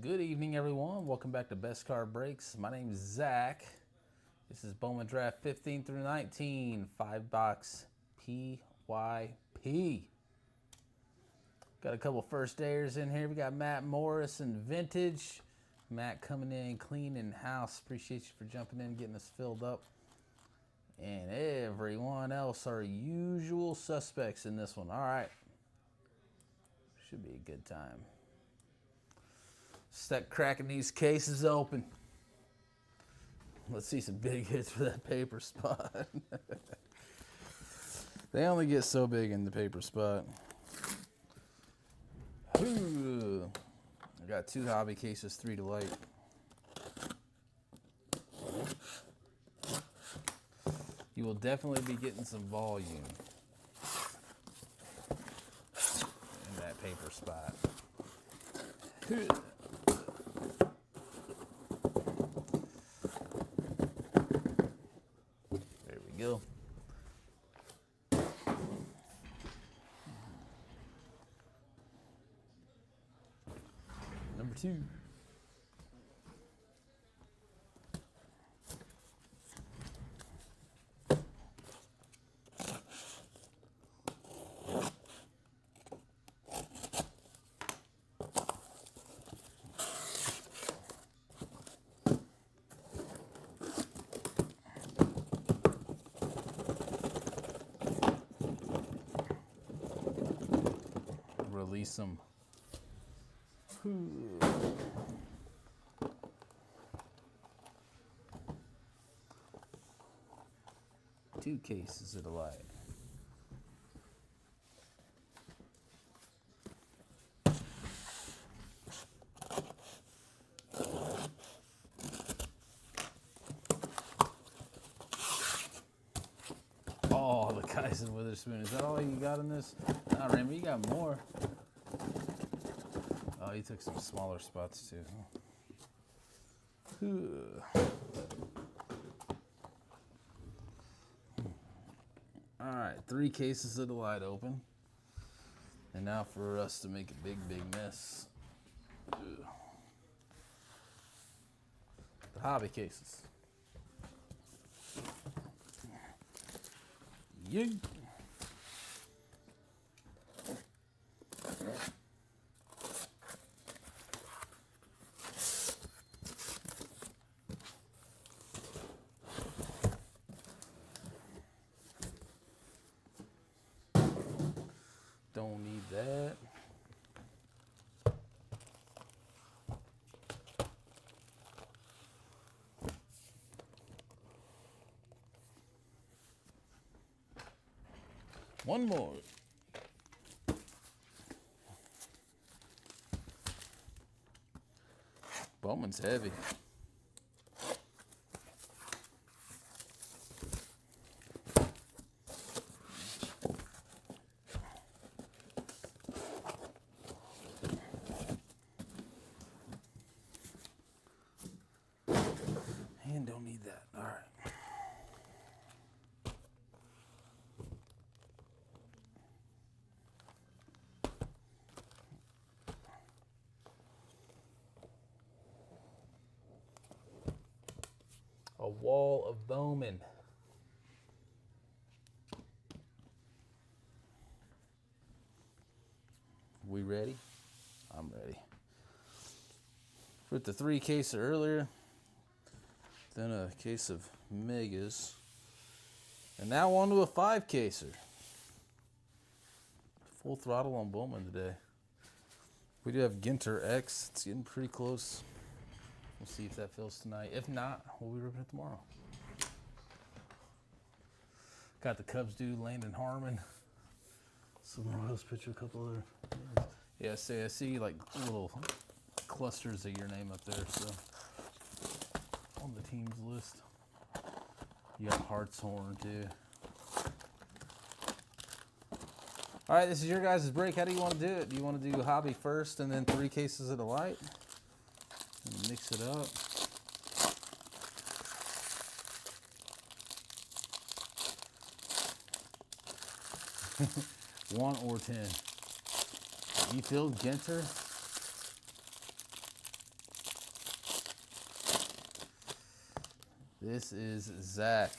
Good evening, everyone. Welcome back to Best Card Breaks. My name is Zach. This is Bowman Draft 15 through 19, 5-box PYP. Got a couple first dayers in here. We got Matt Morris and Vintage. Matt coming in clean in house. Appreciate you for jumping in, getting us filled up. And everyone else are usual suspects in this one. All right. Should be a good time. Start cracking these cases open. Let's see some big hits for that paper spot. They only get so big in the paper spot. Ooh. I got 2 hobby cases, 3 to light. You will definitely be getting some volume in that paper spot. There we go. Number 2. Release them. 2 cases of the light. Oh, the Kaizen Witherspoon. Is that all you got in this? Nah, Remy, you got more. Oh, you took some smaller spots too. All right, 3 cases of the light open. And now for us to make a big, big mess. The hobby cases. Yay. Don't need that. One more. Bowman's heavy. And don't need that. All right. A wall of Bowman. We ready? I'm ready. With the 3 cases earlier, then a case of megas, and now on to a 5 caser. Full throttle on Bowman today. We do have Ginter X. It's getting pretty close. We'll see if that fills tonight. If not, we'll be ripping it tomorrow. Got the Cubs dude, Landon Harmon. Some Royals pitcher, a couple other. Yeah, I see like little clusters of your name up there, so on the team's list. You got Hartshorn too. All right, this is your guys' break. How do you want to do it? Do you want to do hobby first and then 3 cases of the light? And mix it up. One or 10. You feel Ginter? This is Zach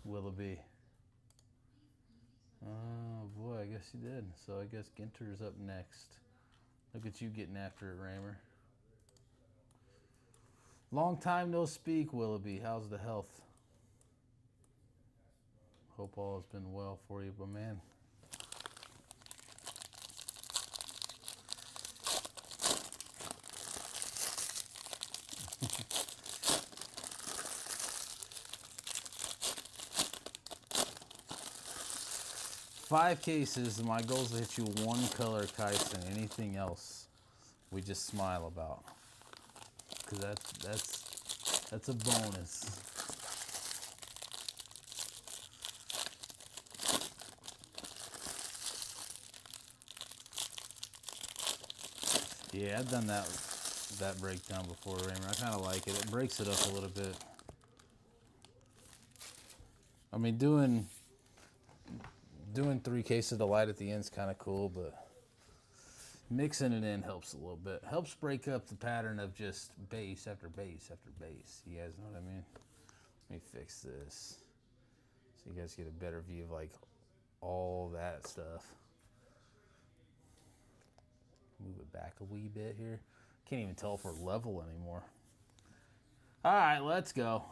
Willoughby. Oh boy, I guess he did. So I guess Ginter's up next. Look at you getting after it, Raymer. Long time no speak, Willoughby. How's the health? Hope all has been well for you, but man. Five cases. My goal is to hit you one color, Kyson. Anything else, we just smile about. Cause that's a bonus. Yeah, I've done that breakdown before, Raymer. I kind of like it. It breaks it up a little bit. I mean, doing 3 cases of the light at the end is kind of cool, but mixing it in helps a little bit. Helps break up the pattern of just base after base after base. You guys know what I mean? Let me fix this so you guys get a better view of like all that stuff. Move it back a wee bit here. Can't even tell if we're level anymore. All right, let's go.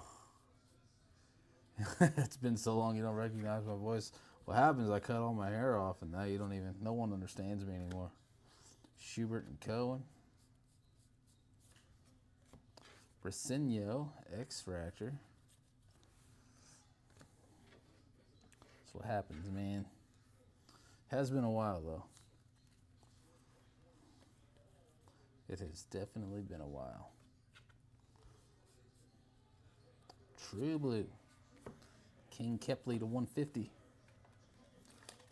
It's been so long you don't recognize my voice. What happens is I cut all my hair off and now you don't even, no one understands me anymore. Schubert and Cohen. Brasinho, X-Fractor. That's what happens, man. Has been a while, though. It has definitely been a while. True Blue. King Kepley to 150.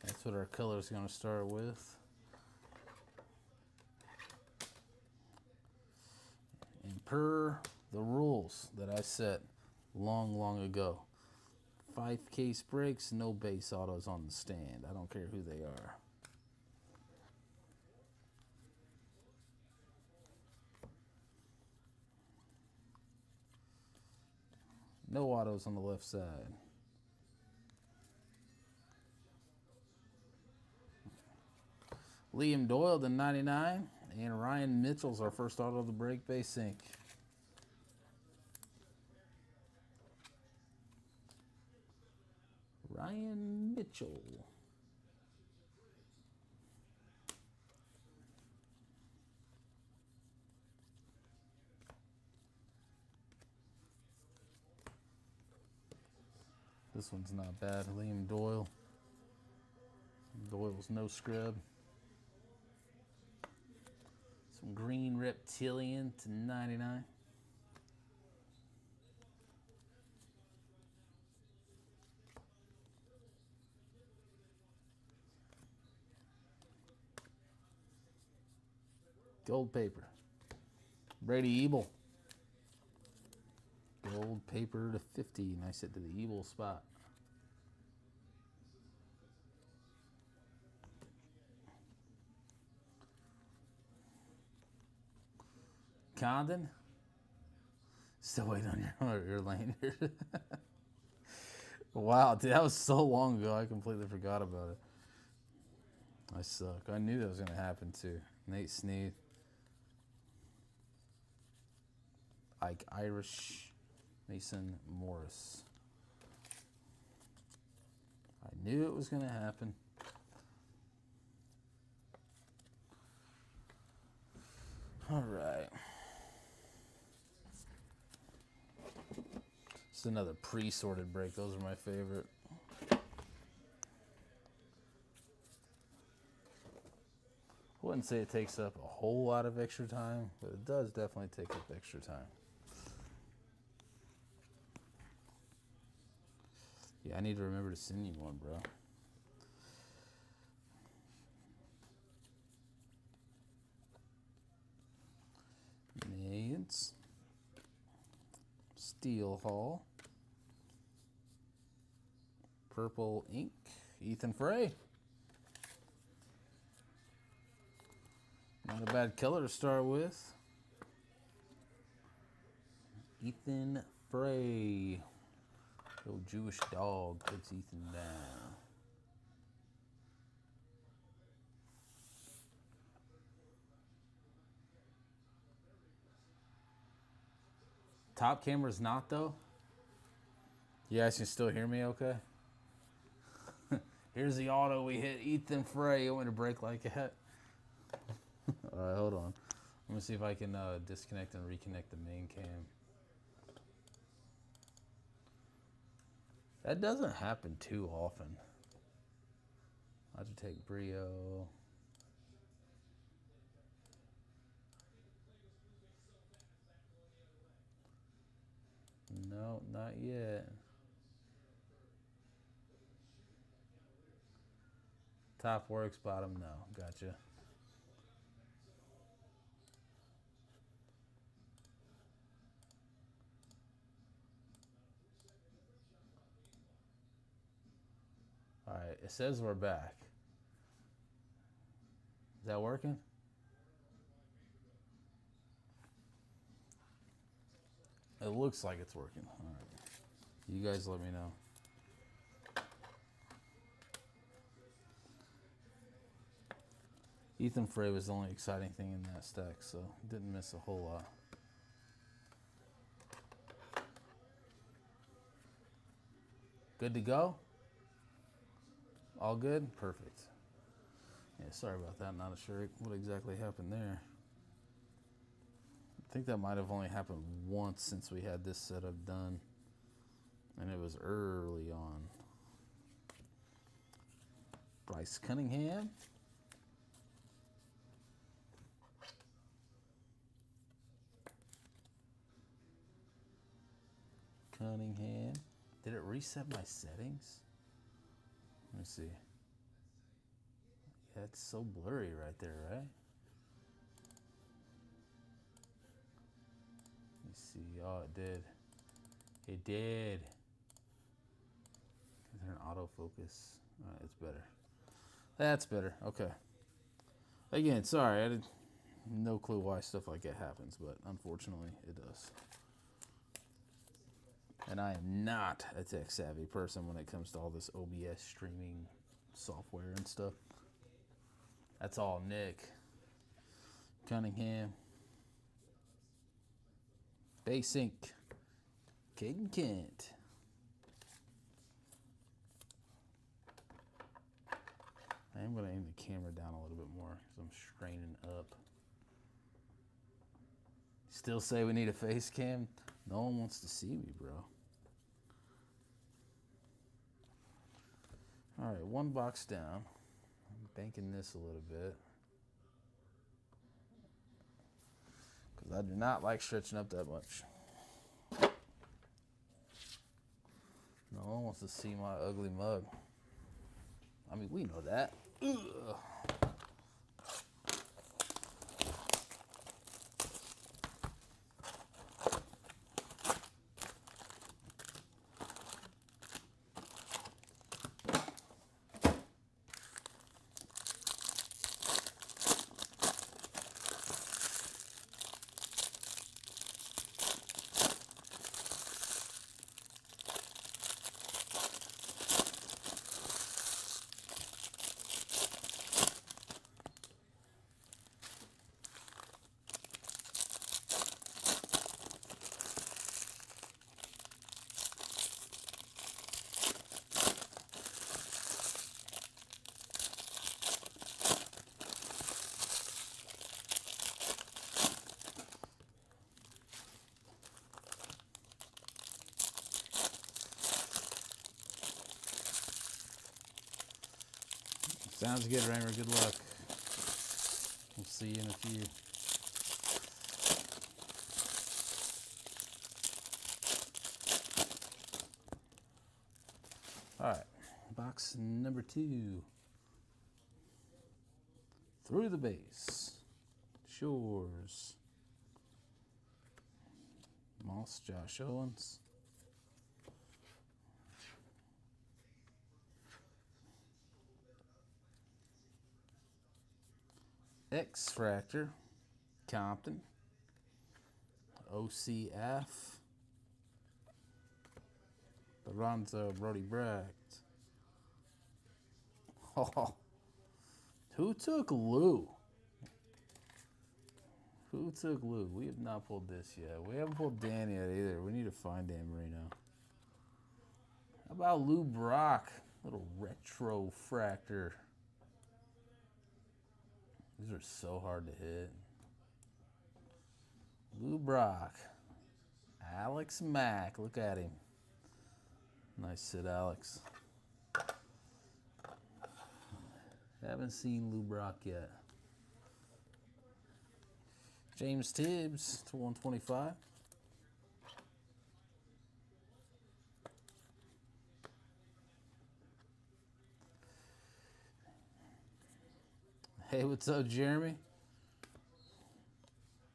That's what our color is going to start with. And per the rules that I set long ago, 5 case breaks, no base autos on the stand. I don't care who they are. No autos on the left side. Liam Doyle to 99. And Ryan Mitchell's our first auto of the break base sync. Ryan Mitchell. This one's not bad. Liam Doyle. Doyle's no scrub. Some green reptilian to 99. Gold paper. Brady Ebel. Gold paper to 50. Nice hit to the Ebel spot. Condon. Still waiting on your lanyard. Wow, dude, that was so long ago. I completely forgot about it. I suck. I knew that was going to happen too. Nate Snead. Ike Irish. Mason Morris. I knew it was going to happen. All right. It's another pre-sorted break. Those are my favorite. I wouldn't say it takes up a whole lot of extra time, but it does definitely take up extra time. Yeah, I need to remember to send you one, bro. Millions. Steel Hall. Purple ink. Ethan Frey. Not a bad color to start with. Ethan Frey. Yo, Jewish dog takes Ethan down. Top camera's not, though? You guys can still hear me okay? Here's the auto we hit. Ethan Frey. You want me to break like that? All right, hold on. Let me see if I can disconnect and reconnect the main cam. That doesn't happen too often. I have to take Brio. No, not yet. Top works, bottom no. Gotcha. All right, it says we're back. Is that working? It looks like it's working. All right. You guys let me know. Ethan Frey was the only exciting thing in that stack, so didn't miss a whole lot. Good to go? All good? Perfect. Yeah, sorry about that. Not sure what exactly happened there. I think that might have only happened once since we had this setup done. And it was early on. Bryce Cunningham. Cunningham. Did it reset my settings? Let me see. Yeah, it's so blurry right there, right? Let me see. Oh, it did. It did. Is there an autofocus? It's better. That's better. Okay. Again, sorry. I had no clue why stuff like that happens, but unfortunately it does. And I am not a tech savvy person when it comes to all this OBS streaming software and stuff. That's all Nick. Cunningham. Basink. Caden Kent. I am going to aim the camera down a little bit more because I'm straining up. Still say we need a face cam? No one wants to see me, bro. All right, one box down. I'm banking this a little bit. Because I do not like stretching up that much. No one wants to see my ugly mug. I mean, we know that. Ugh. Sounds good, Raymer. Good luck. We'll see you in a few. All right, box number 2. Through the base. Shores. Moss, Josh Owens. X-Fractor, Compton, OCF, Alonzo, Brody Bragg. Oh, who took Lou? Who took Lou? We have not pulled this yet. We haven't pulled Dan yet either. We need to find Dan Marino. How about Lou Brock? Little retro fractor. These are so hard to hit. Lou Brock. Alex Mack. Look at him. Nice sit, Alex. Haven't seen Lou Brock yet. James Tibbs to 125. Hey, what's up, Jeremy?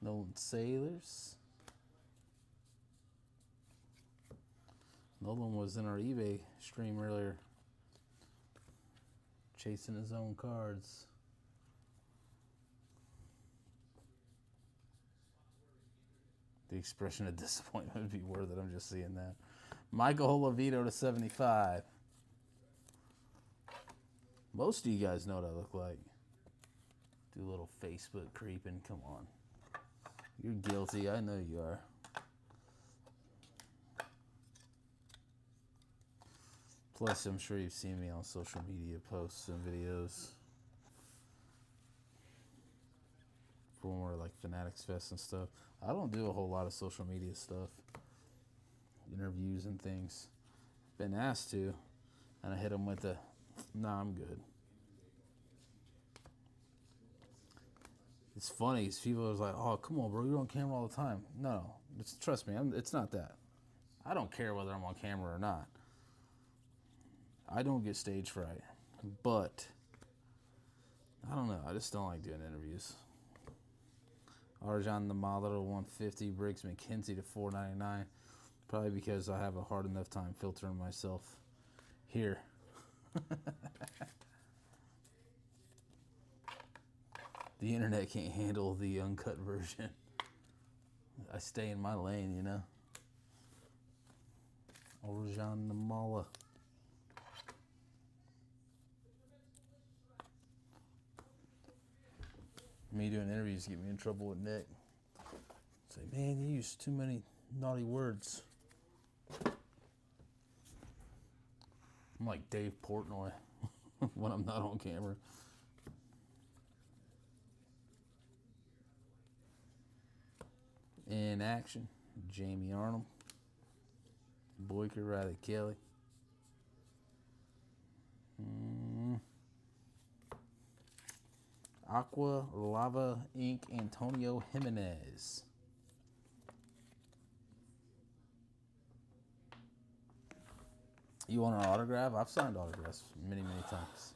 Nolan Sailors. Nolan was in our eBay stream earlier, chasing his own cards. The expression of disappointment would be worth it. I'm just seeing that. Michael Holovito to 75. Most of you guys know what I look like. Do a little Facebook creeping. Come on. You're guilty. I know you are. Plus, I'm sure you've seen me on social media posts and videos. For more like Fanatics Fest and stuff. I don't do a whole lot of social media stuff. Interviews and things. Been asked to. And I hit them with the, nah, I'm good. It's funny because people are like, oh, come on, bro, you're on camera all the time. No, trust me, it's not that. I don't care whether I'm on camera or not. I don't get stage fright. But, I don't know, I just don't like doing interviews. Arjan Namala to 150, Briggs McKenzie to 499. Probably because I have a hard enough time filtering myself here. The internet can't handle the uncut version. I stay in my lane, you know. Arjan Namala. Me doing interviews get me in trouble with Nick. Say, man, you use too many naughty words. I'm like Dave Portnoy when I'm not on camera. In action, Jamie Arnold, Boyker Riley Kelly. Aqua Lava Ink Antonio Jimenez. You want an autograph? I've signed autographs many, many times.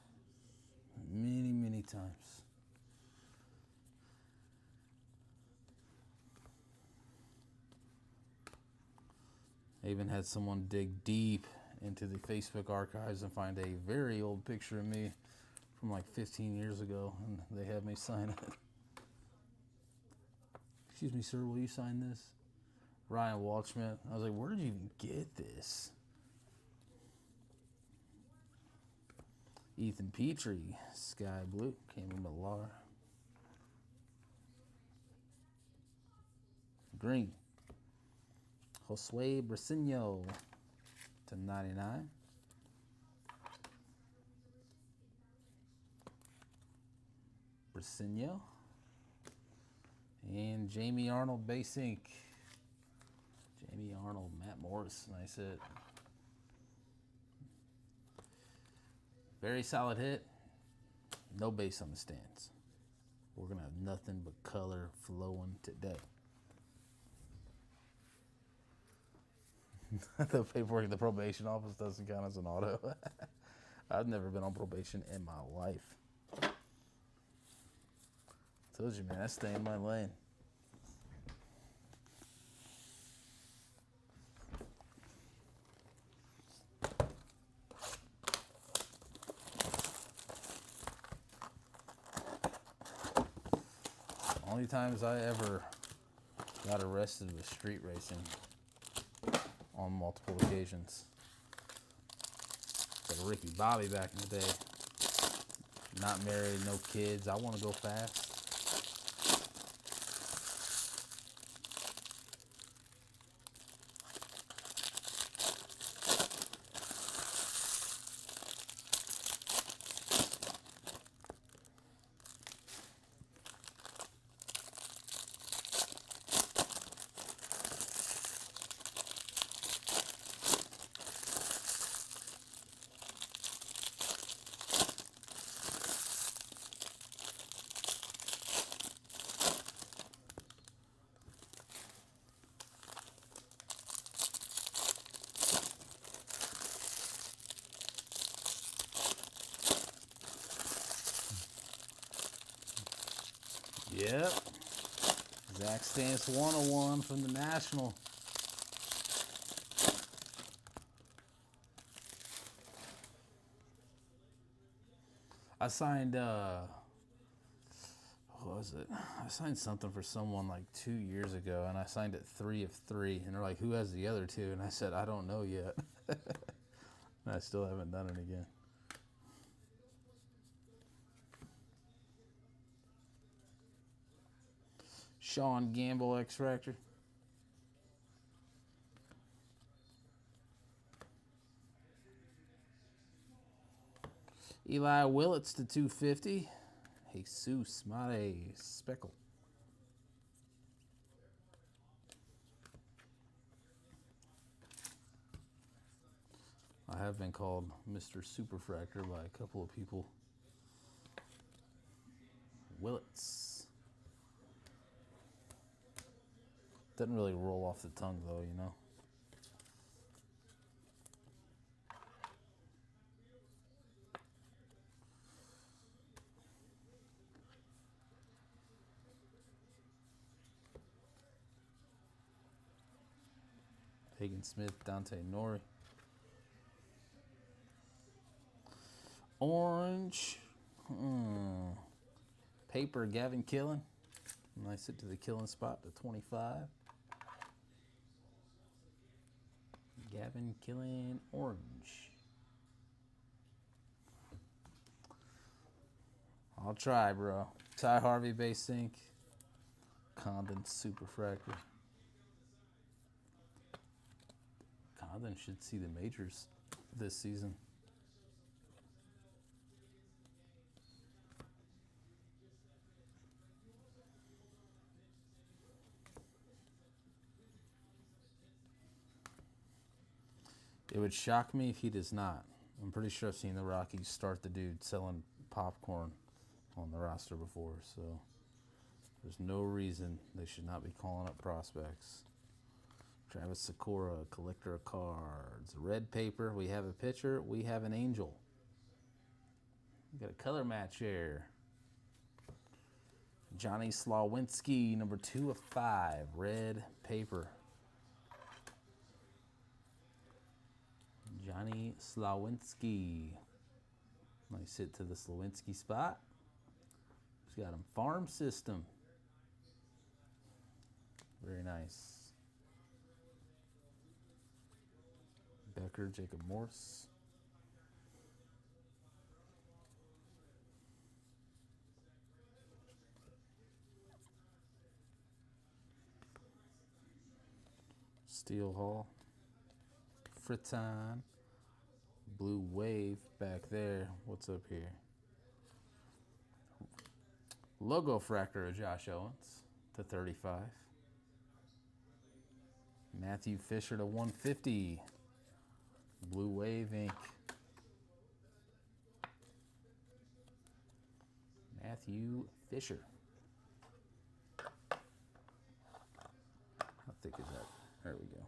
Many, many times. I even had someone dig deep into the Facebook archives and find a very old picture of me from like 15 years ago, and they had me sign it. Excuse me, sir, will you sign this? Ryan Walschmidt. I was like, where did you even get this? Ethan Petrie, Sky Blue, Cameron Millar. Green. Josue Briseño to 99. Briseño. And Jamie Arnold base ink. Jamie Arnold, Matt Morris, nice hit. Very solid hit. No base on the stands. We're going to have nothing but color flowing today. The paperwork at the probation office doesn't count as an auto. I've never been on probation in my life. Told you, man, I stay in my lane. Only times I ever got arrested with street racing on multiple occasions. Like Ricky Bobby back in the day. Not married, no kids. I want to go fast. Yep. Zach Stance 101 from the National. I signed, what was it? I signed something for someone like 2 years ago, and I signed it 3 of 3. And they're like, who has the other 2? And I said, I don't know yet. And I still haven't done it again. Sean Gamble X-Fractor. Eli Willits to 250. Jesus Mare Speckle. I have been called Mr. Superfractor by a couple of people. Willits. Doesn't really roll off the tongue though, you know. Hagen Smith, Dante Nori. Orange. Paper, Gavin Killen. Nice hit to the Killen spot to 25. Gavin Killen, orange. I'll try, bro. Ty Harvey, base ink. Condon, Superfractor. Condon should see the majors this season. It would shock me if he does not. I'm pretty sure I've seen the Rockies start the dude selling popcorn on the roster before, so there's no reason they should not be calling up prospects. Travis Sakura, collector of cards. Red paper, we have a pitcher, we have an angel. We got a color match here. Johnny Slawinski, number 2 of 5, red paper. Johnny Slawinski. Nice hit to the Slawinski spot. He's got him farm system. Very nice. Becker, Jacob Morse. Steel Hall. Friton. Blue Wave back there. What's up here? Logo Fractor of Josh Owens to 35. Matthew Fisher to 150. Blue Wave ink. Matthew Fisher. How thick is that? There we go.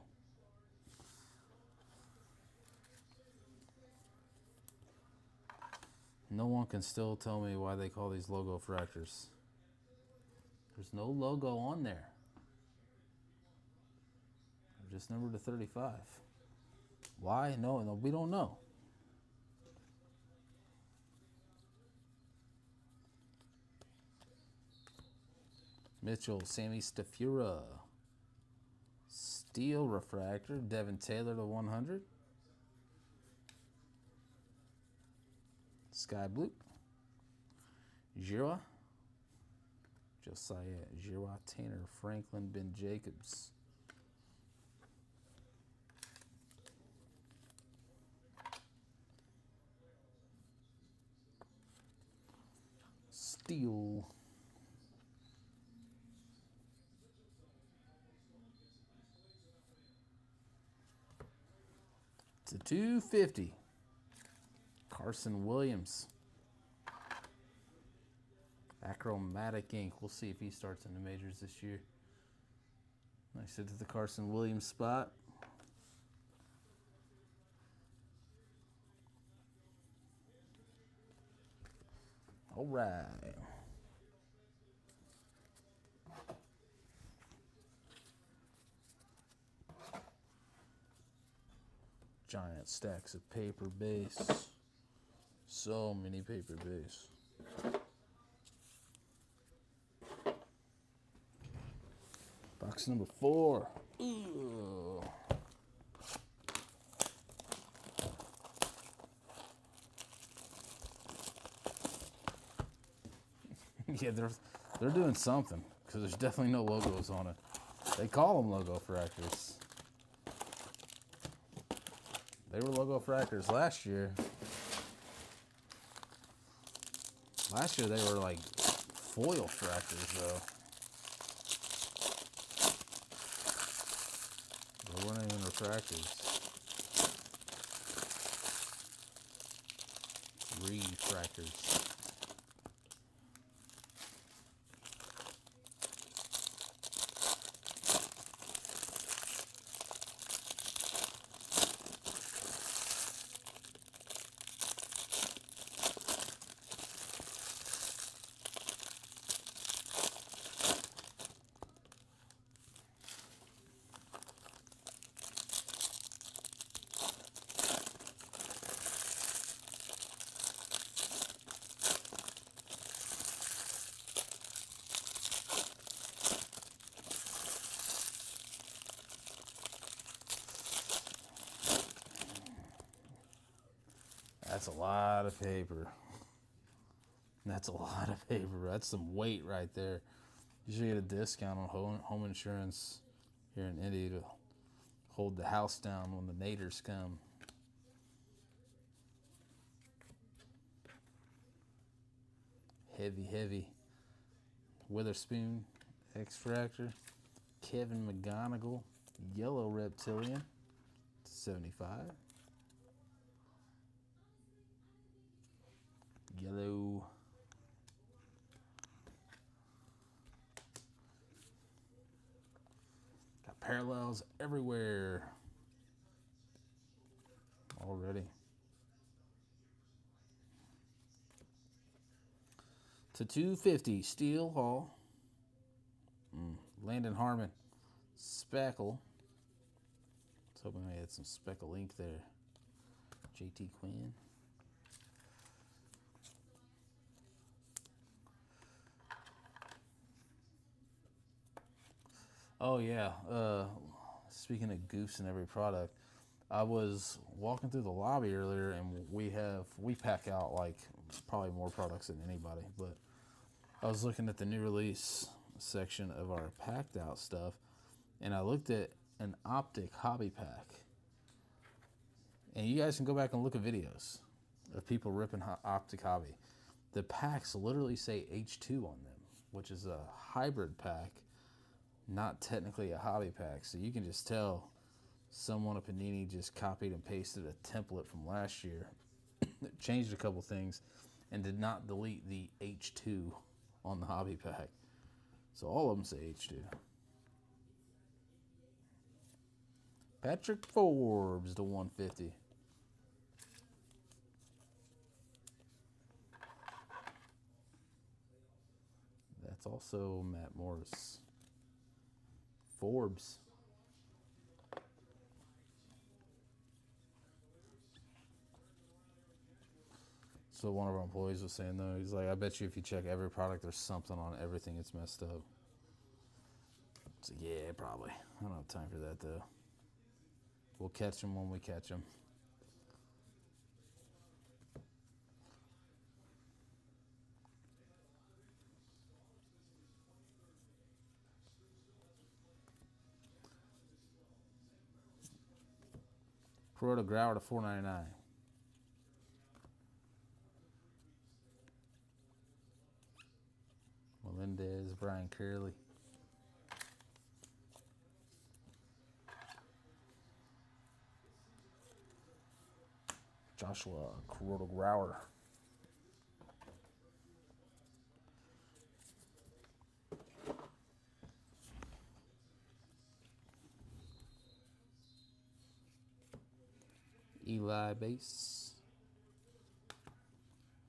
No one can still tell me why they call these logo fractors. There's no logo on there. They're just numbered to 35. Why? No, we don't know. Mitchell, Sammy Stafura. Steel refractor, Devin Taylor to 100. Sky Blue. Jira. Josiah Jira Tanner. Franklin Ben Jacobs. Steel. To 250. Carson Williams. Achromatic ink. We'll see if he starts in the majors this year. Nice hit to the Carson Williams spot. All right. Giant stacks of paper base. So many paper base. Box number 4. Ooh. Yeah, they're doing something because there's definitely no logos on it. They call them logo fractors. They were logo fractors last year. Last year they were like foil fractors though. They weren't even refractors. Refractors. That's a lot of paper. That's a lot of paper. That's some weight right there. You should get a discount on home insurance here in Indy to hold the house down when the naders come. Heavy, heavy. Witherspoon, X-Fractor. Kevin McGonigal, Yellow Reptilian, 75. Yellow. Got parallels everywhere already. To 250, Steel Hall. Landon Harmon, Speckle. I was hoping I had some speckle ink there. JT Quinn. Oh yeah, speaking of goofs in every product, I was walking through the lobby earlier and we pack out like probably more products than anybody, but I was looking at the new release section of our packed out stuff and I looked at an optic hobby pack. And you guys can go back and look at videos of people ripping optic hobby. The packs literally say H2 on them, which is a hybrid pack, not technically a hobby pack. So you can just tell someone at Panini just copied and pasted a template from last year, changed a couple things, and did not delete the H2 on the hobby pack. So all of them say H2. Patrick Forbes to 150. That's also Matt Morris. Forbes. So one of our employees was saying though, he's like, I bet you if you check every product, there's something on everything that's messed up. So yeah, probably. I don't have time for that though. We'll catch them when we catch them. Corota Grauer to $4.99. Melendez, Brian Curley. Joshua Corota Grauer. Eli base.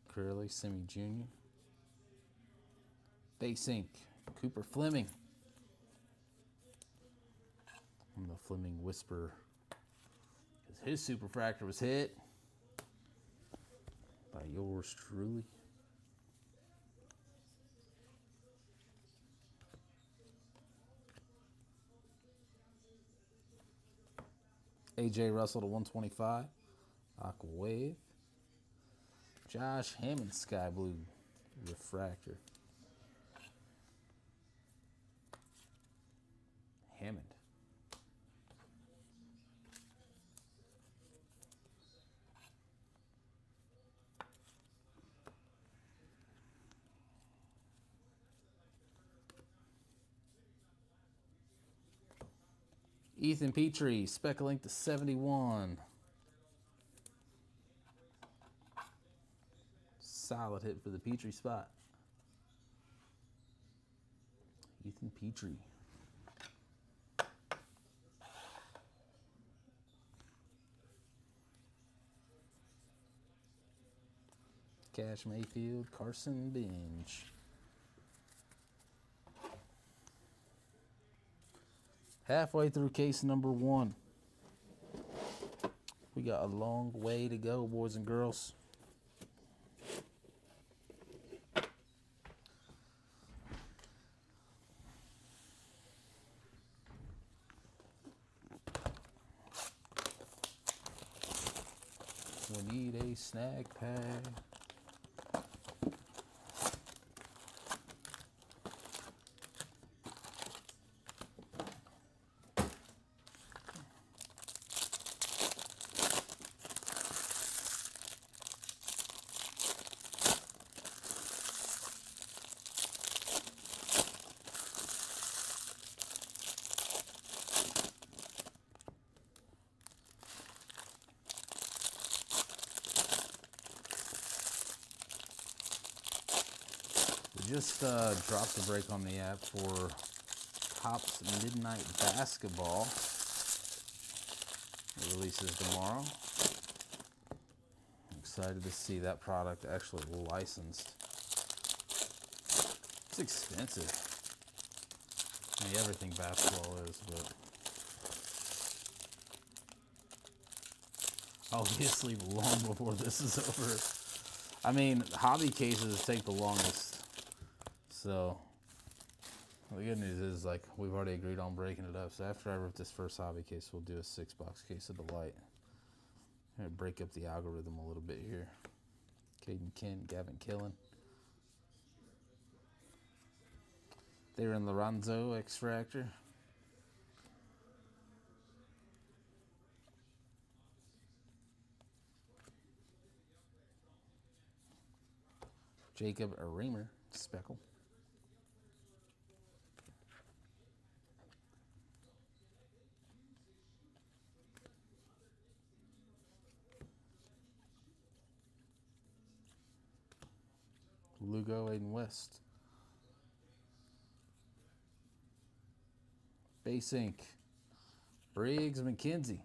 Curley, Semi Jr. Base ink, Cooper Fleming. I'm the Fleming Whisperer. Because his superfractor was hit by yours truly. AJ Russell to 125. Aqua Wave. Josh Hammond Sky Blue Refractor. Hammond. Ethan Petrie, Speckle Ink to 71. Solid hit for the Petrie spot. Ethan Petrie. Cash Mayfield, Carson Binge. Halfway through case number 1. We got a long way to go, boys and girls. We need a snag bag. Just dropped a break on the app for Topps Midnight Basketball. It releases tomorrow. I'm excited to see that product actually licensed. It's expensive. I mean, everything basketball is, but obviously long before this is over. I mean, hobby cases take the longest. So, the good news is, like, we've already agreed on breaking it up. So, after I rip this first hobby case, we'll do a 6-box case of Delight. I'm going to break up the algorithm a little bit here. Caden Kent, Gavin Killen. They're in Lorenzo Extractor. Jacob Reamer, Speckle. Lugo, Aiden West. Base ink, Briggs McKenzie.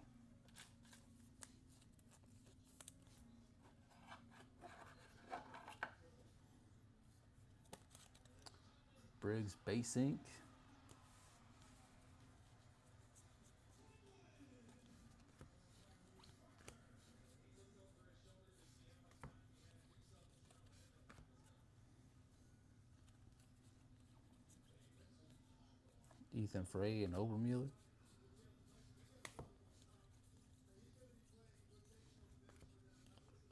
Briggs base ink. Ethan Frey and Obermueller.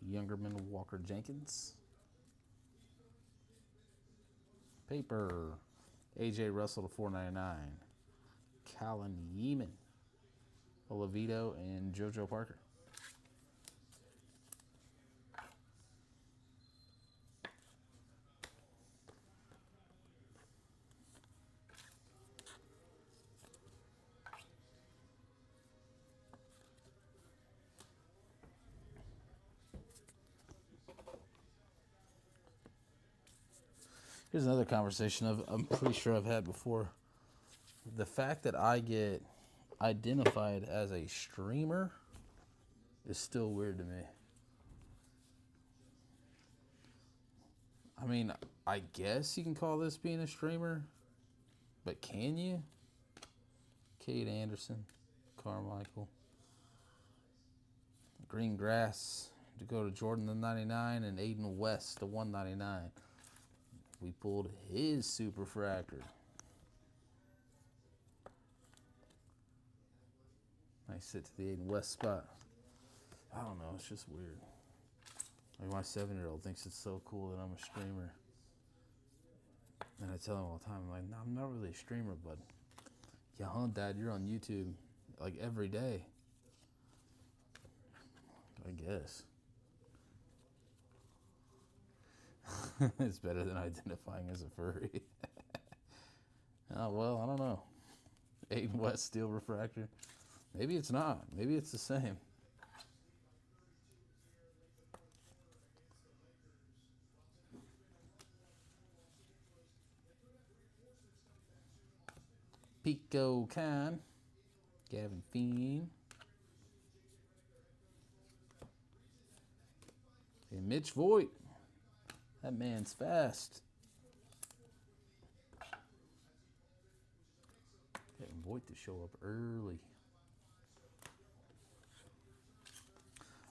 Youngerman Walker Jenkins. Paper. AJ Russell to $4.99. Callan Yeeman. Olivito and JoJo Parker. Here's another conversation I'm pretty sure I've had before. The fact that I get identified as a streamer is still weird to me. I mean, I guess you can call this being a streamer, but can you? Kate Anderson, Carmichael, Green Grass to go to Jordan the 99 and Aiden West the 199. We pulled his superfractor. Nice hit to the Aiden West spot. I don't know, it's just weird. Like my 7-year-old thinks it's so cool that I'm a streamer. And I tell him all the time, I'm like, no, I'm not really a streamer, bud. Yeah, huh, Dad, you're on YouTube like every day. I guess. It's better than identifying as a furry. Oh, well, I don't know. Aiden West Steel Refractor. Maybe it's not. Maybe it's the same. Pico Khan. Gavin Fiend. And Mitch Voigt. That man's fast. Getting Voigt to show up early.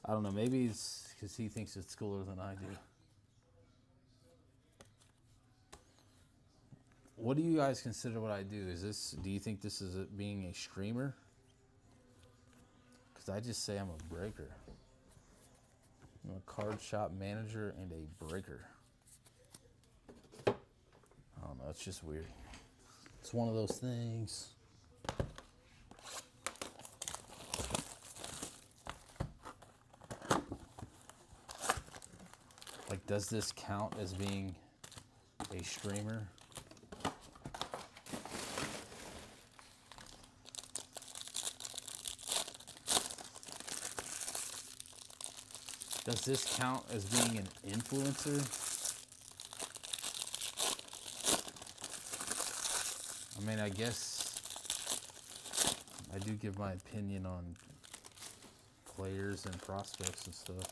I don't know. Maybe it's because he thinks it's cooler than I do. What do you guys consider what I do? Do you think this is being a streamer? Because I just say I'm a breaker. I'm a card shop manager and a breaker. I don't know. It's just weird. It's one of those things. Like, does this count as being a streamer? Does this count as being an influencer? I mean, I guess I do give my opinion on players and prospects and stuff.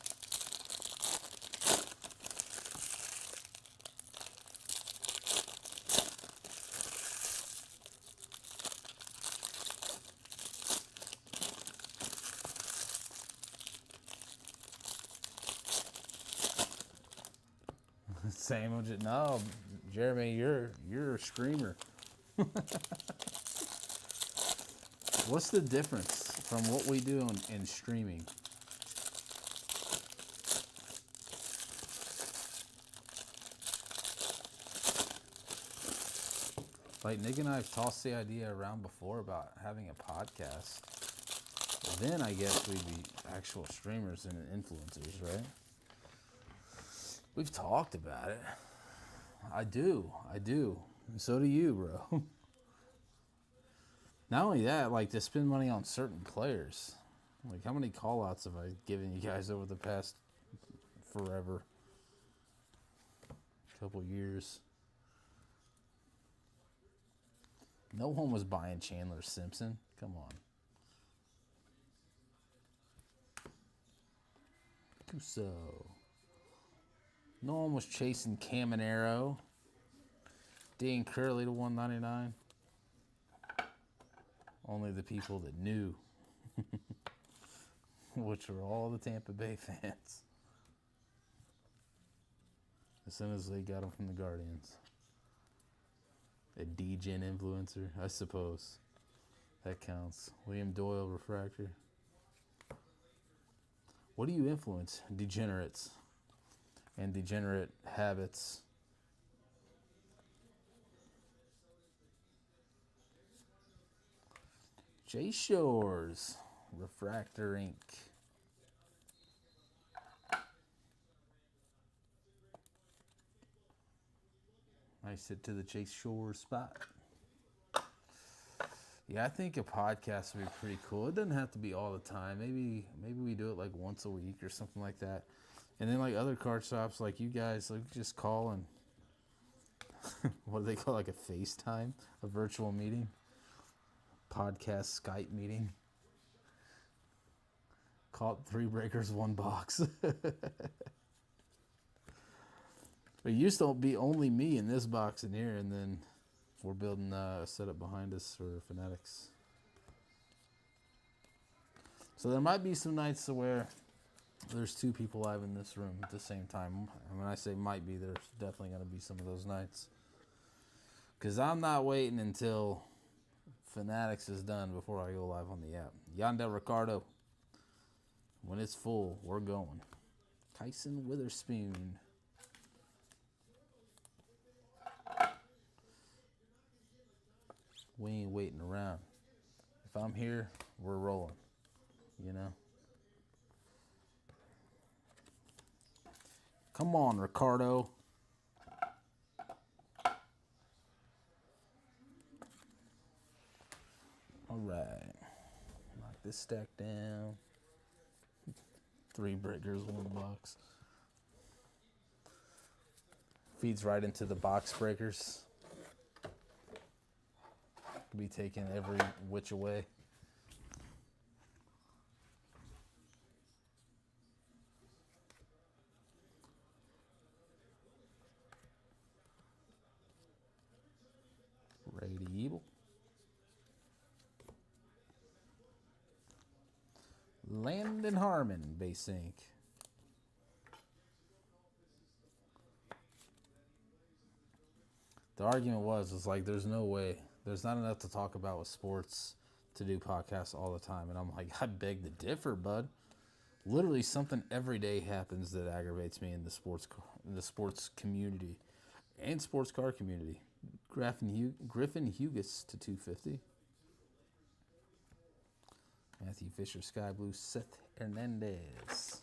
Same. No, Jeremy, you're a streamer. What's the difference from what we do in streaming? Like, Nick and I have tossed the idea around before about having a podcast. Then I guess we'd be actual streamers and influencers, right? We've talked about it. I do. And so do you, bro. Not only that, like, to spend money on certain players. Like, how many call-outs have I given you guys over the past forever? Couple years. No one was buying Chandler Simpson. Come on. Cuso. No one was chasing Caminero. Dan Curley to 199. Only the people that knew. Which were all the Tampa Bay fans. As soon as they got him from the Guardians. A D-Gen influencer, I suppose. That counts. William Doyle refractor. What do you influence? Degenerates. And degenerate habits. Jay Shores, Refractor Inc. Nice hit to the Chase Shores spot. Yeah, I think a podcast would be pretty cool. It doesn't have to be all the time. Maybe we do it like once a week or something like that. And then like other card shops like you guys, like just call what do they call, like a FaceTime? A virtual meeting? Podcast Skype meeting? Caught 3 breakers, 1 box. It used to be only me in this box in here, and then we're building a setup behind us for Fanatics. So there might be some nights where there's 2 people live in this room at the same time. And when I say might be, there's definitely going to be some of those nights. Because I'm not waiting until Fanatics is done before I go live on the app. Yandel Ricardo. When it's full, we're going. Kyson Witherspoon. We ain't waiting around. If I'm here, we're rolling. You know? Come on, Ricardo. All right. Knock this stack down. 3 breakers, 1 box. Feeds right into the box breakers. Could be taken every which way. Radiable. Landon Harmon, base ink. The argument was like, there's no way. There's not enough to talk about with sports to do podcasts all the time. And I'm like, I beg to differ, bud. Literally something every day happens that aggravates me in the sports community and sports car community. Griffin Hughes to 250. Matthew Fisher, Sky Blue, Seth Hernandez.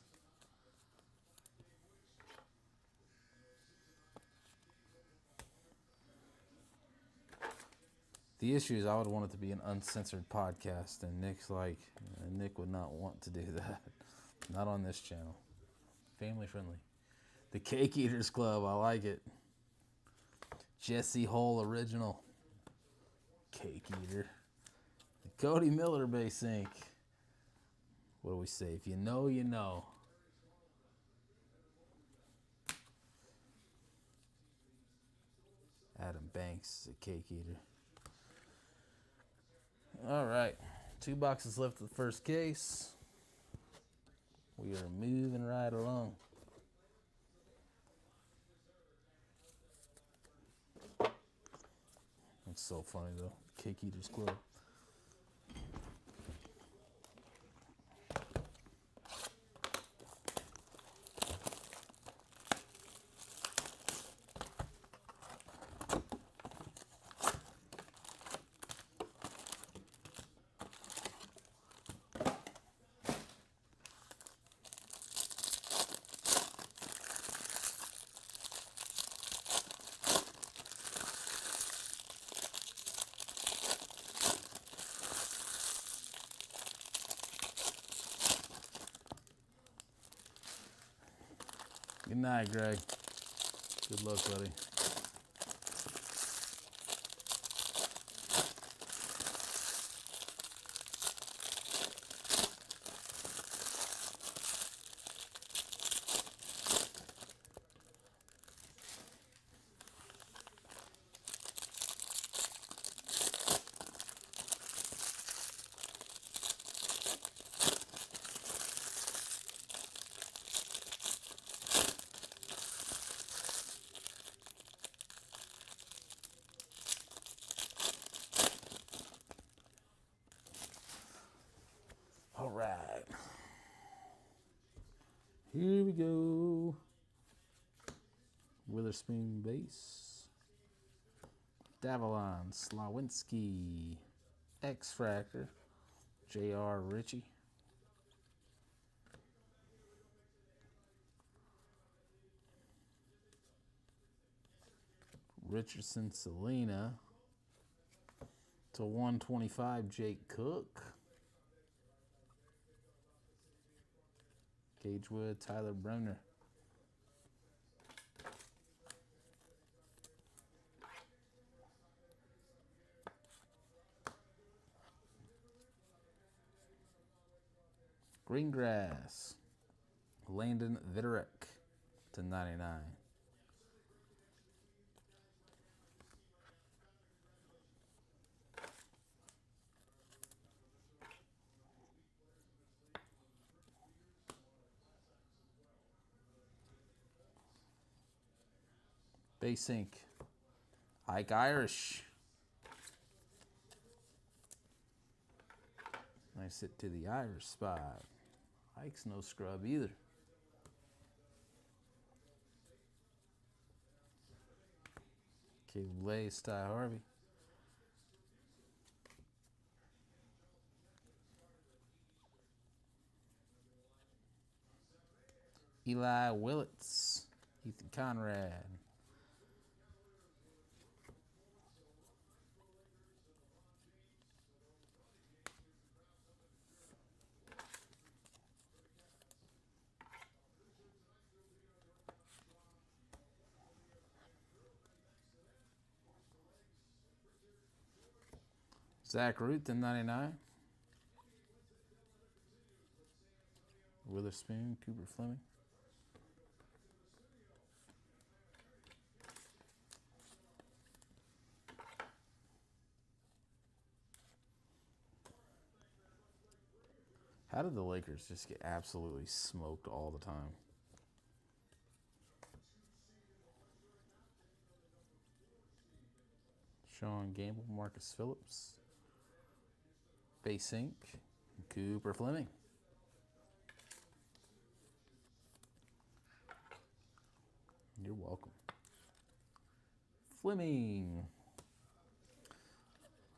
The issue is I would want it to be an uncensored podcast, and Nick's like, Nick would not want to do that. Not on this channel. Family friendly. The Cake Eaters Club, I like it. Jesse Hull original. Cake Eater. The Cody Miller base ink. What do we say? If you know, you know. Adam Banks is a Cake Eater. All right. 2 boxes left of the first case. We are moving right along. That's so funny, though. Cake Eaters Club. Good night, Greg. Good luck, buddy. All right. Here we go. Witherspoon base. Davalon, Slawinski, X-Fractor, J.R. Ritchie. Richardson, Selena. To 125, Jake Cook. Cagewood, Tyler Bremner. Greengrass. Landon Vitterick /99. Base ink. Ike Irish. Nice hit to the Irish spot. Ike's no scrub either. Caleb Lay, Ty Harvey. Eli Willits. Ethan Conrad. Zach Root /99. Witherspoon, Cooper Fleming. How did the Lakers just get absolutely smoked all the time? Sean Gamble, Marcus Phillips. Base ink, Cooper Fleming. You're welcome. Fleming.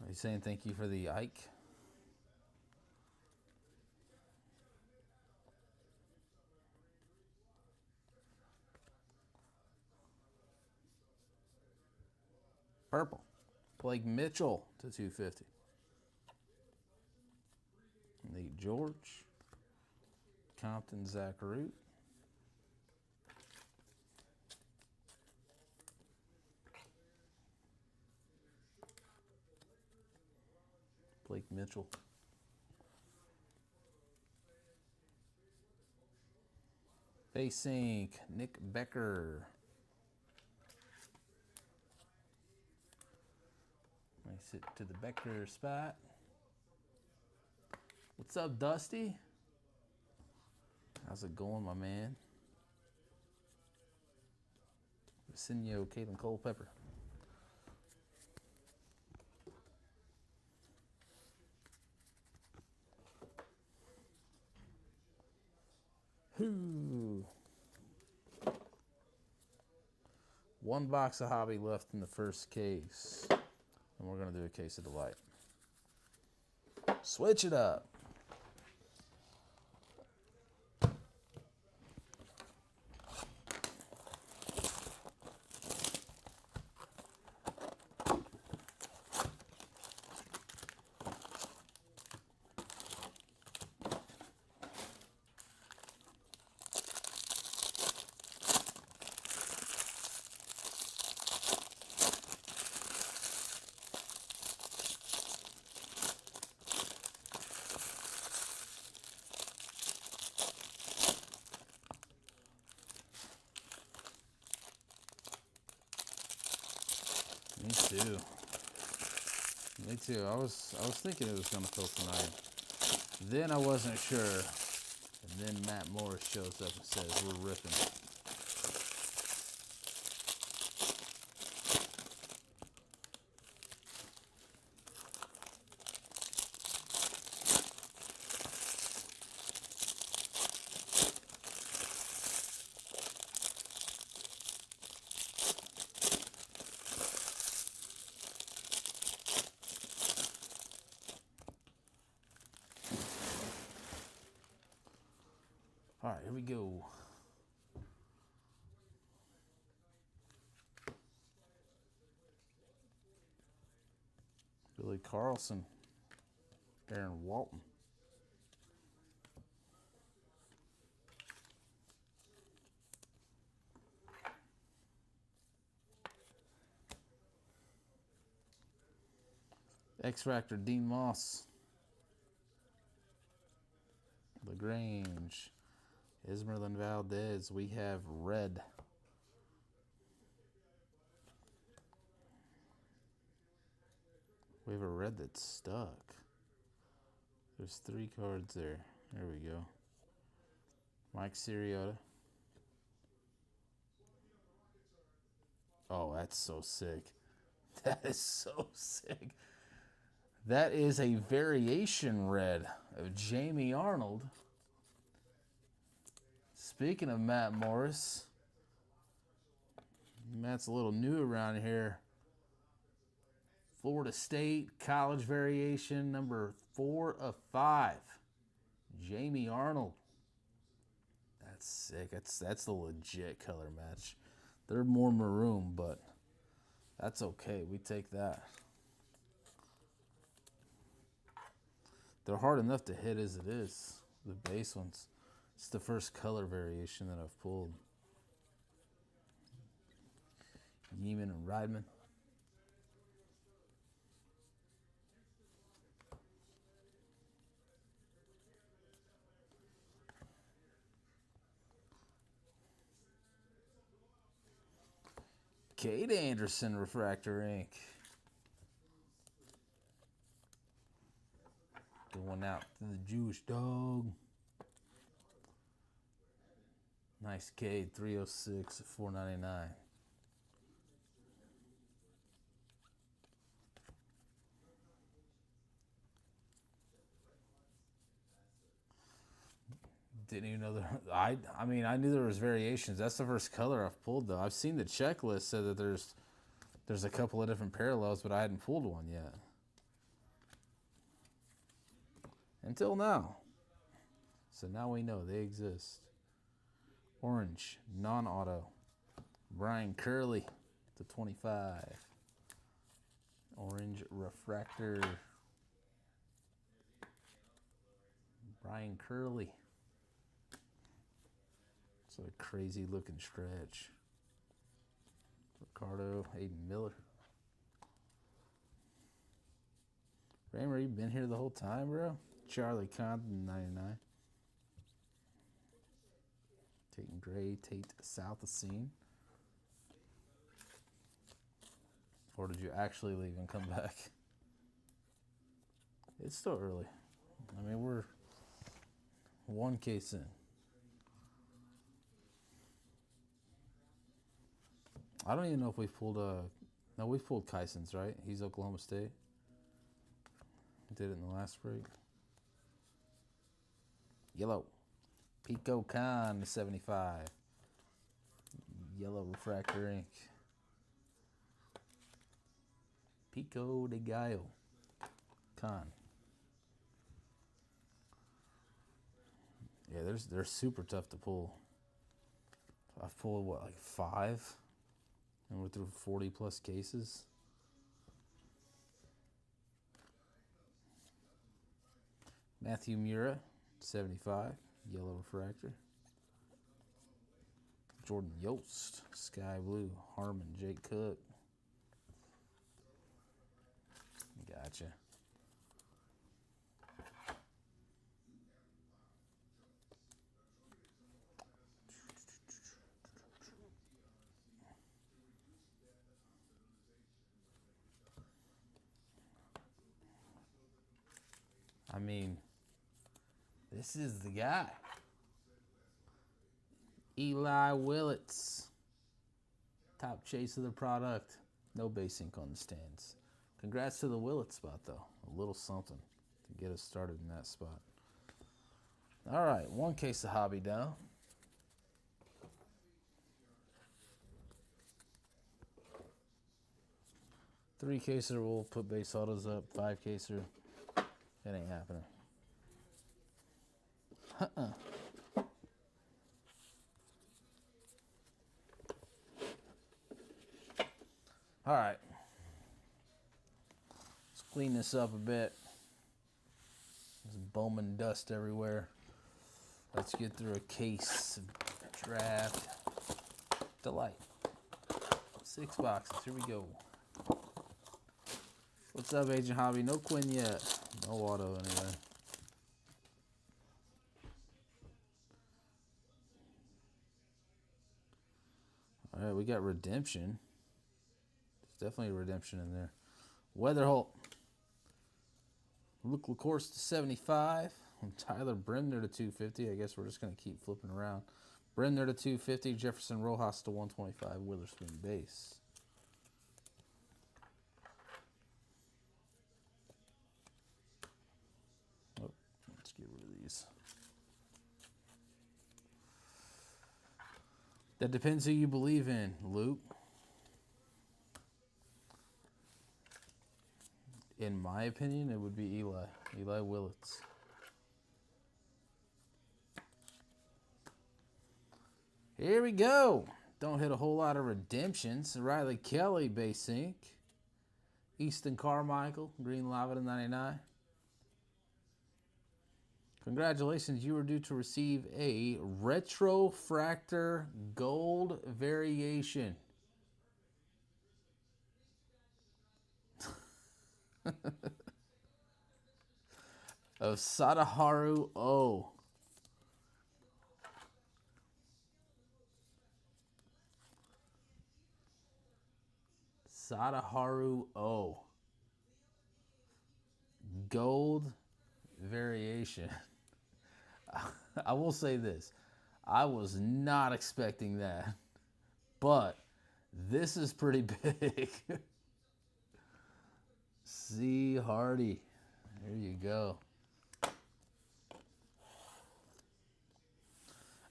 Are you saying thank you for the Ike? Purple. Blake Mitchell /250. Nate George. Compton, Zach Root. Blake Mitchell. Base ink, Nick Becker. Nice hit to the Becker spot. What's up, Dusty? How's it going, my man? Arsenio, Caitlin Culpepper. Whoo. One box of hobby left in the first case. And we're going to do a case of delight. Switch it up. Me too. Me too. I was thinking it was gonna fill tonight. Then I wasn't sure. And then Matt Morris shows up and says we're ripping. All right, here we go. Billy Carlson, Aaron Walton. X-Factor, Dean Moss. LaGrange. Esmeralda Valdez. We have red. We have a red that's stuck. There's 3 cards there. There we go. Mike Siriota. Oh, that's so sick. That is so sick. That is a variation red of Jamie Arnold. Speaking of Matt Morris, Matt's a little new around here. Florida State college variation number 4 of 5. Jamie Arnold. That's sick. That's the legit color match. They're more maroon, but that's okay. We take that. They're hard enough to hit as it is, the base ones. It's the first color variation that I've pulled. Yeeman and Riedman. Cade Anderson refractor ink. Going out to the Jewish dog. Nice Cade, 306 at $4.99. Didn't even know that. I mean, I knew there was variations. That's the first color I've pulled, though. I've seen the checklist said that there's a couple of different parallels, but I hadn't pulled one yet. Until now. So now we know they exist. Orange, non-auto. Brian Curley to 25. Orange refractor. Brian Curley. It's a crazy looking stretch. Ricardo, Aiden Miller. Raymer, you been here the whole time, bro? Charlie Condon, 99. Tate Gray, Tate Southacene. Or did you actually leave and come back? It's still early. I mean, we're 1 case in. I don't even know if we've pulled no, we've pulled Kyson's, right? He's Oklahoma State. Did it in the last break. Yellow. Pico Khan to 75. Yellow refractor ink. Pico de Gallo. Khan. Yeah, they're super tough to pull. I've pulled, what, like 5? And we're through 40 plus cases. Matthew Mura, 75, yellow refractor. Jordan Yost, sky blue. Harmon, Jake Cook. Gotcha. I mean, this is the guy. Eli Willits. Top chase of the product. No base ink on the stands. Congrats to the Willits spot, though. A little something to get us started in that spot. All right, 1 case of hobby down. Three caser, we'll put base autos up. 5 caser, it ain't happening. All right. Let's clean this up a bit. There's Bowman dust everywhere. Let's get through a case of draft delight. 6 boxes. Here we go. What's up, Agent Hobby? No Quinn yet. No auto anyway. All right, we got redemption. There's definitely a redemption in there. Weatherholt. Luke LaCourse to 75. Tyler Bremner to 250. I guess we're just going to keep flipping around. Bremner to 250. Jefferson Rojas to 125. Witherspoon base. Oh, let's get rid of these. That depends who you believe in, Luke. In my opinion, it would be Eli Willits. Here we go. Don't hit a whole lot of redemptions. Riley Kelly, base ink. Easton Carmichael, green lava to 99. Congratulations, you are due to receive a Retrofractor Gold Variation. Of Sadaharu O. Sadaharu O. Gold Variation. I will say this. I was not expecting that. But this is pretty big. C. Hardy. There you go.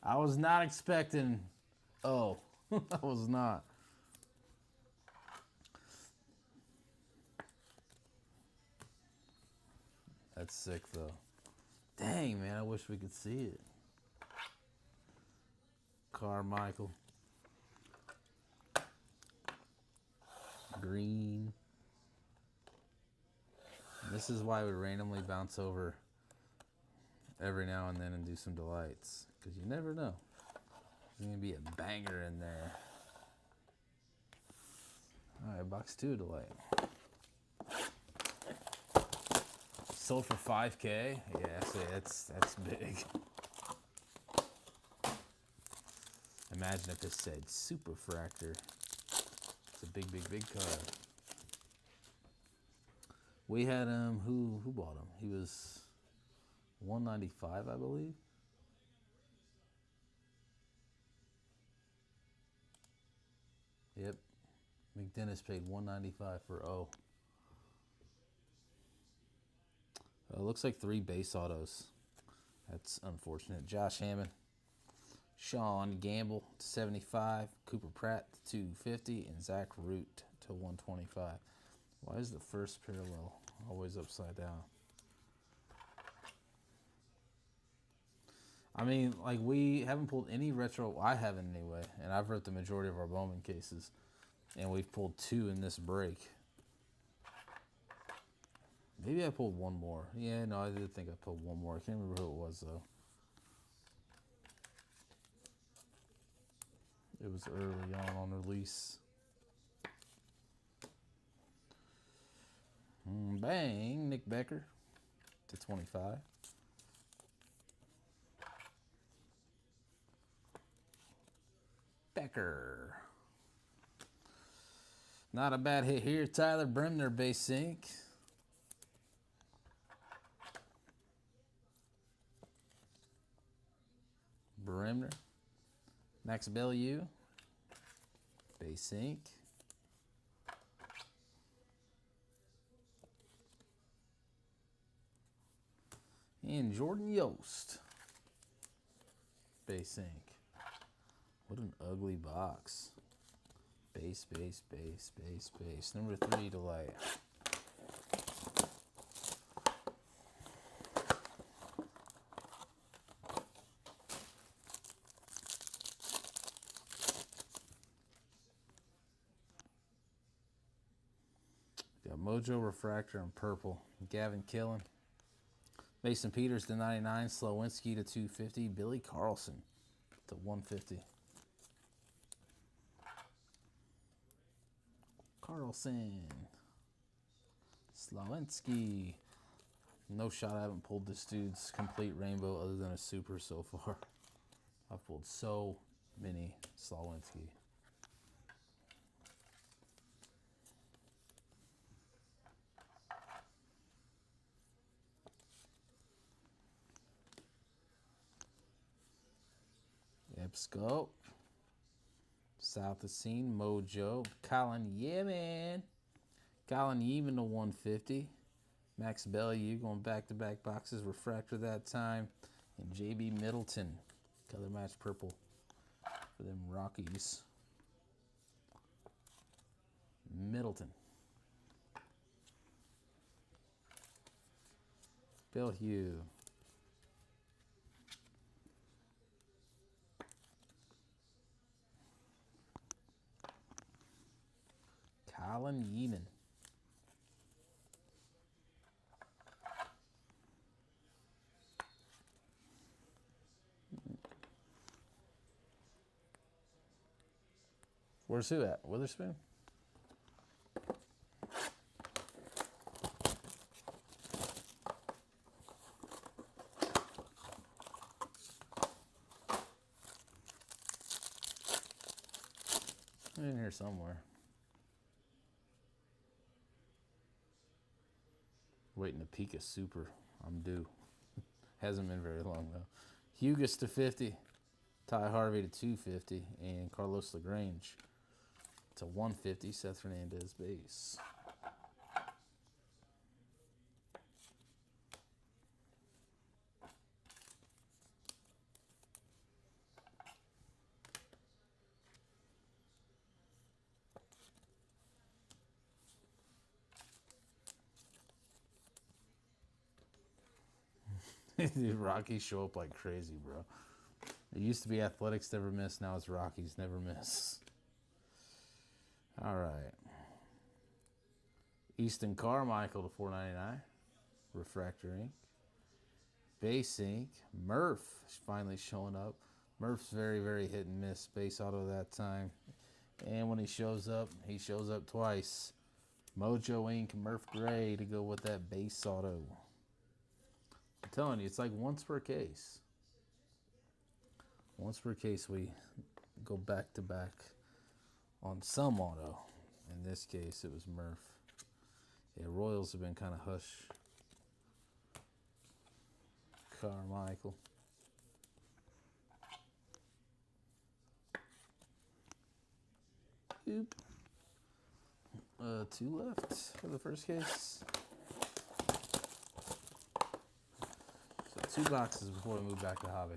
I was not expecting. Oh, I was not. That's sick, though. Dang, man, I wish we could see it. Carmichael. Green. This is why we randomly bounce over every now and then and do some delights. Because you never know. There's going to be a banger in there. All right, box 2 delight. Sold for $5K. Yeah, see, that's big. Imagine if this said Super Fractor. It's a big, big, big card. We had him. Who bought him? He was $195, I believe. Yep. McDennis paid $195 for O. Looks like 3 base autos. That's unfortunate. Josh Hammond. Sean Gamble to 75. Cooper Pratt to 250. And Zach Root to 125. Why is the first parallel always upside down? I mean, like, we haven't pulled any retro. Well, I haven't anyway. And I've ripped the majority of our Bowman cases. And we've pulled 2 in this break. Maybe I pulled 1 more. Yeah, no, I did think I pulled 1 more. I can't remember who it was, though. It was early on release. Bang, Nick Becker to 25. Becker. Not a bad hit here. Tyler Bremner, base ink. Bremner. Max Bellew, base ink. And Jordan Yost, base ink. What an ugly box. Base, base, base, base, base. Number 3 delight. Got Mojo Refractor in purple. Gavin Killen. Mason Peters to 99. Slowinski to 250. Billy Carlson to 150. Carlson. Slowinski. No shot I haven't pulled this dude's complete rainbow other than a super so far. I've pulled so many Slowinski. Sculpt. South of Scene, Mojo. Colin, yeah, man. Colin Yeeman to 150. Max Bellew going back-to-back boxes. Refractor that time. And J.B. Middleton. Color match purple for them Rockies. Middleton. Bellew. Colin Yeeman. Where's who at? Witherspoon? In here somewhere. Waiting to peak a super. I'm due. Hasn't been very long though. Hugus to 50. Ty Harvey to 250. And Carlos LaGrange to 150. Seth Hernandez base. Dude, Rockies show up like crazy, bro. It used to be Athletics never miss. Now it's Rockies never miss. All right. Easton Carmichael to 499. Refractor ink. Base ink. Murph is finally showing up. Murph's very, very hit and miss. Base auto that time. And when he shows up twice. Mojo ink. Murph Gray to go with that base auto. I'm telling you, it's like once per case. Once per case we go back to back on some auto. In this case, it was Murph. Yeah, Royals have been kind of hush. Carmichael. Oop. 2 left for the first case. So 2 boxes before we move back to hobby.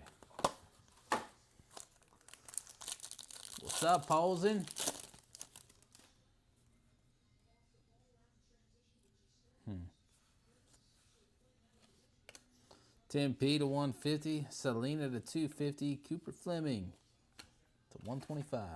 What's up, Paulson? Tim P to 150. Selena to 250. Cooper Fleming to 125.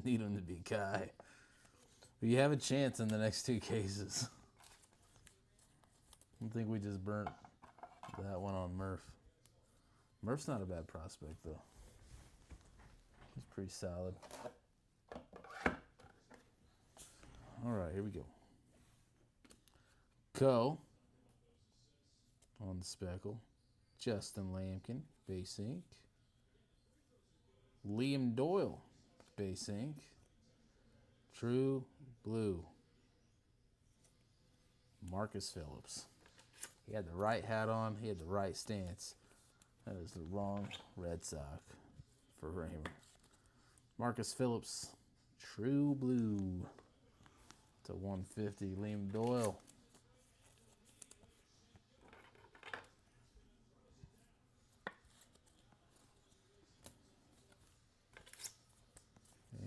Need him to be Kai. But you have a chance in the next 2 cases. I think we just burnt that one on Murph. Murph's not a bad prospect, though. He's pretty solid. All right, here we go. Co. On the speckle. Justin Lampkin, base ink. Liam Doyle, base ink. True blue. Marcus Phillips. He had the right hat on. He had the right stance. That is the wrong Red Sox for Raymer. Marcus Phillips, true blue to 150. Liam Doyle.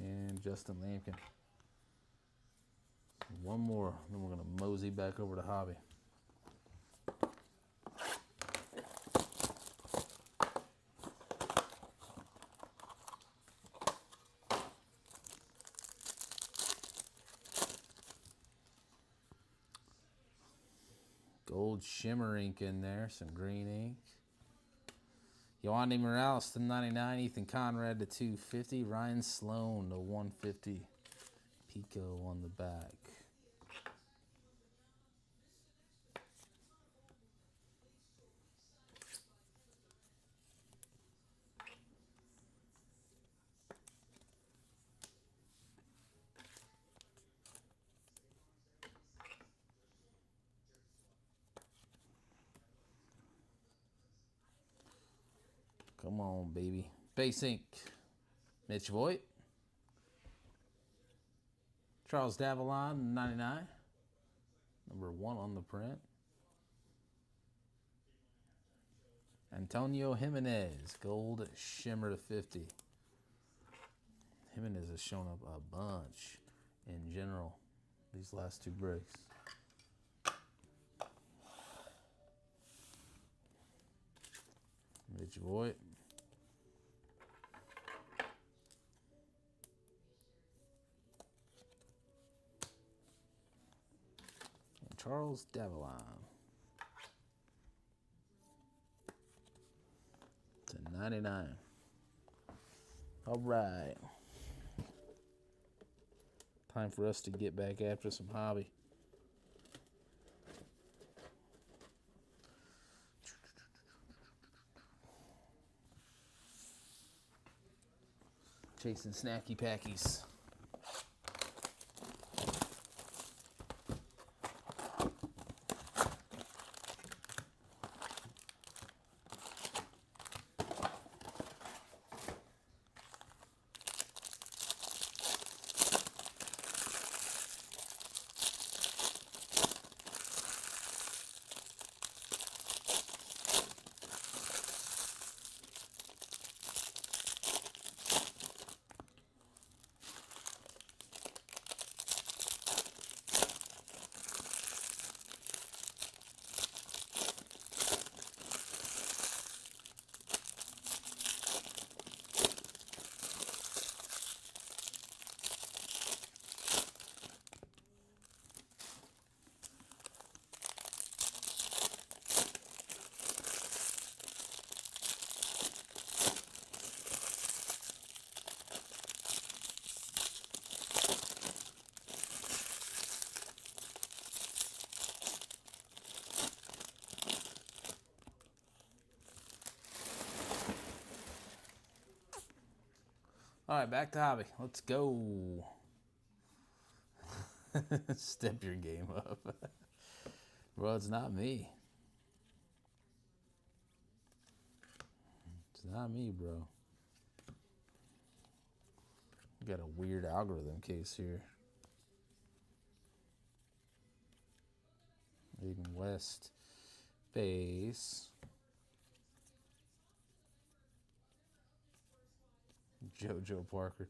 And Justin Lampkin. One more, then we're going to mosey back over to hobby. Gold shimmer ink in there, some green ink. Yohandy Morales to 99, Ethan Conrad to 250, Ryan Sloan to 150. Pico on the back. Come on, baby. Base ink. Mitch Voigt. Charles Davalon, 99. Number 1 on the print. Antonio Jimenez, gold shimmer to 50. Jimenez has shown up a bunch in general these last 2 breaks. Mitch Voigt. And Charles Davalon. To 99. All right. Time for us to get back after some hobby. Chasing snacky packies. All right, back to hobby. Let's go. Step your game up. Bro, it's not me. It's not me, bro. We got a weird algorithm case here. Aiden West base. JoJo Parker.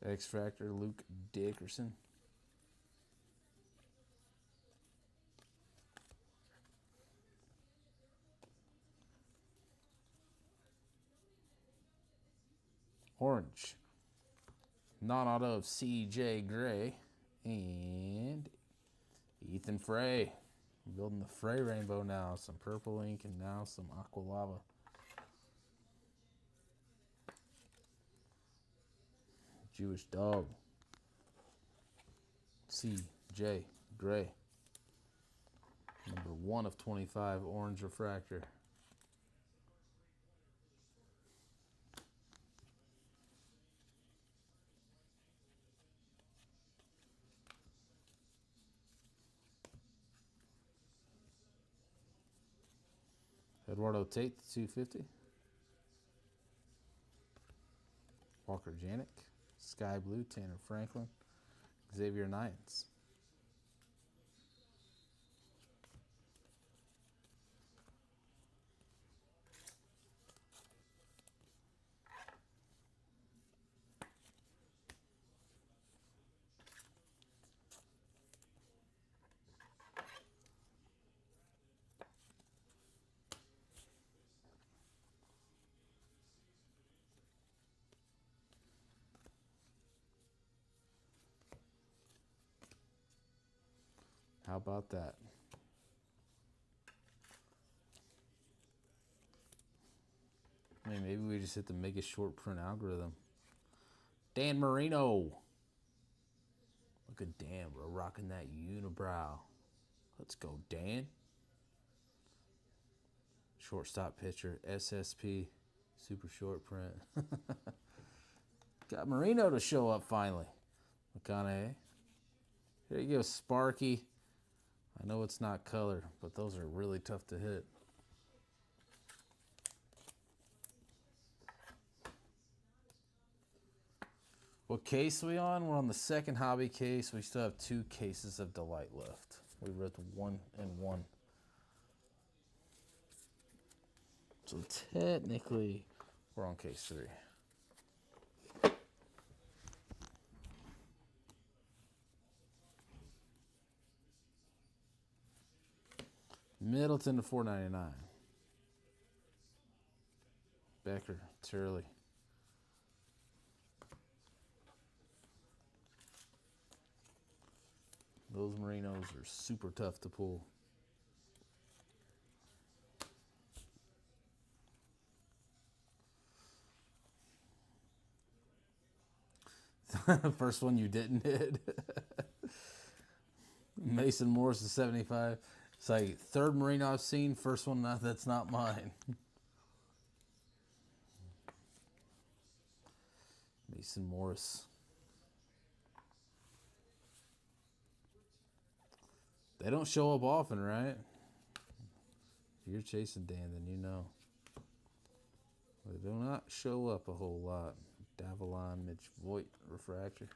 X Factor Luke Dickerson. Orange. Non-auto of CJ Gray. And Ethan Frey. I'm building the Frey rainbow now. Some purple ink and now some aqua lava. Jewish Dog. CJ Gray. Number 1 of 25 orange refractor. Eduardo Tate, 250. Walker Janik. Sky Blue, Tanner Franklin. Xavier Nines. How about that? I mean, maybe we just hit the make a short print algorithm. Dan Marino. Look at Dan, bro, rocking that unibrow. Let's go, Dan. Shortstop pitcher, SSP, super short print. Got Marino to show up finally. McConaughey. Here you go, Sparky. I know it's not color, but those are really tough to hit. What case are we on? We're on the second hobby case. We still have 2 cases of Delight left. We ripped 1 and 1. So technically, we're on case 3. Middleton to $4.99. Becker, Turley. Those Marinos are super tough to pull. First one you didn't hit. Mason Morris to 75. It's like 3rd Marino I've seen. First one that's not mine. Mason Morris. They don't show up often, right? If you're chasing Dan, then you know. They do not show up a whole lot. Davalon, Mitch Voigt, refractor.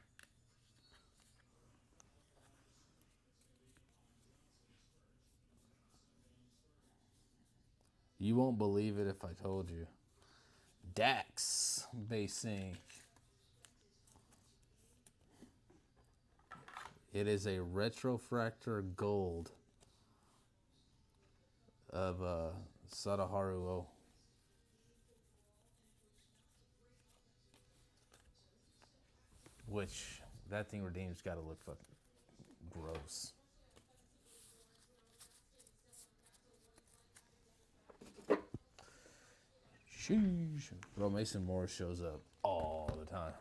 You won't believe it if I told you. Dax, base ink. It is a retrofractor gold of Sadaharu O. Which, that thing redeemed's got to look fucking gross. Sheesh. Bro, Mason Morris shows up all the time.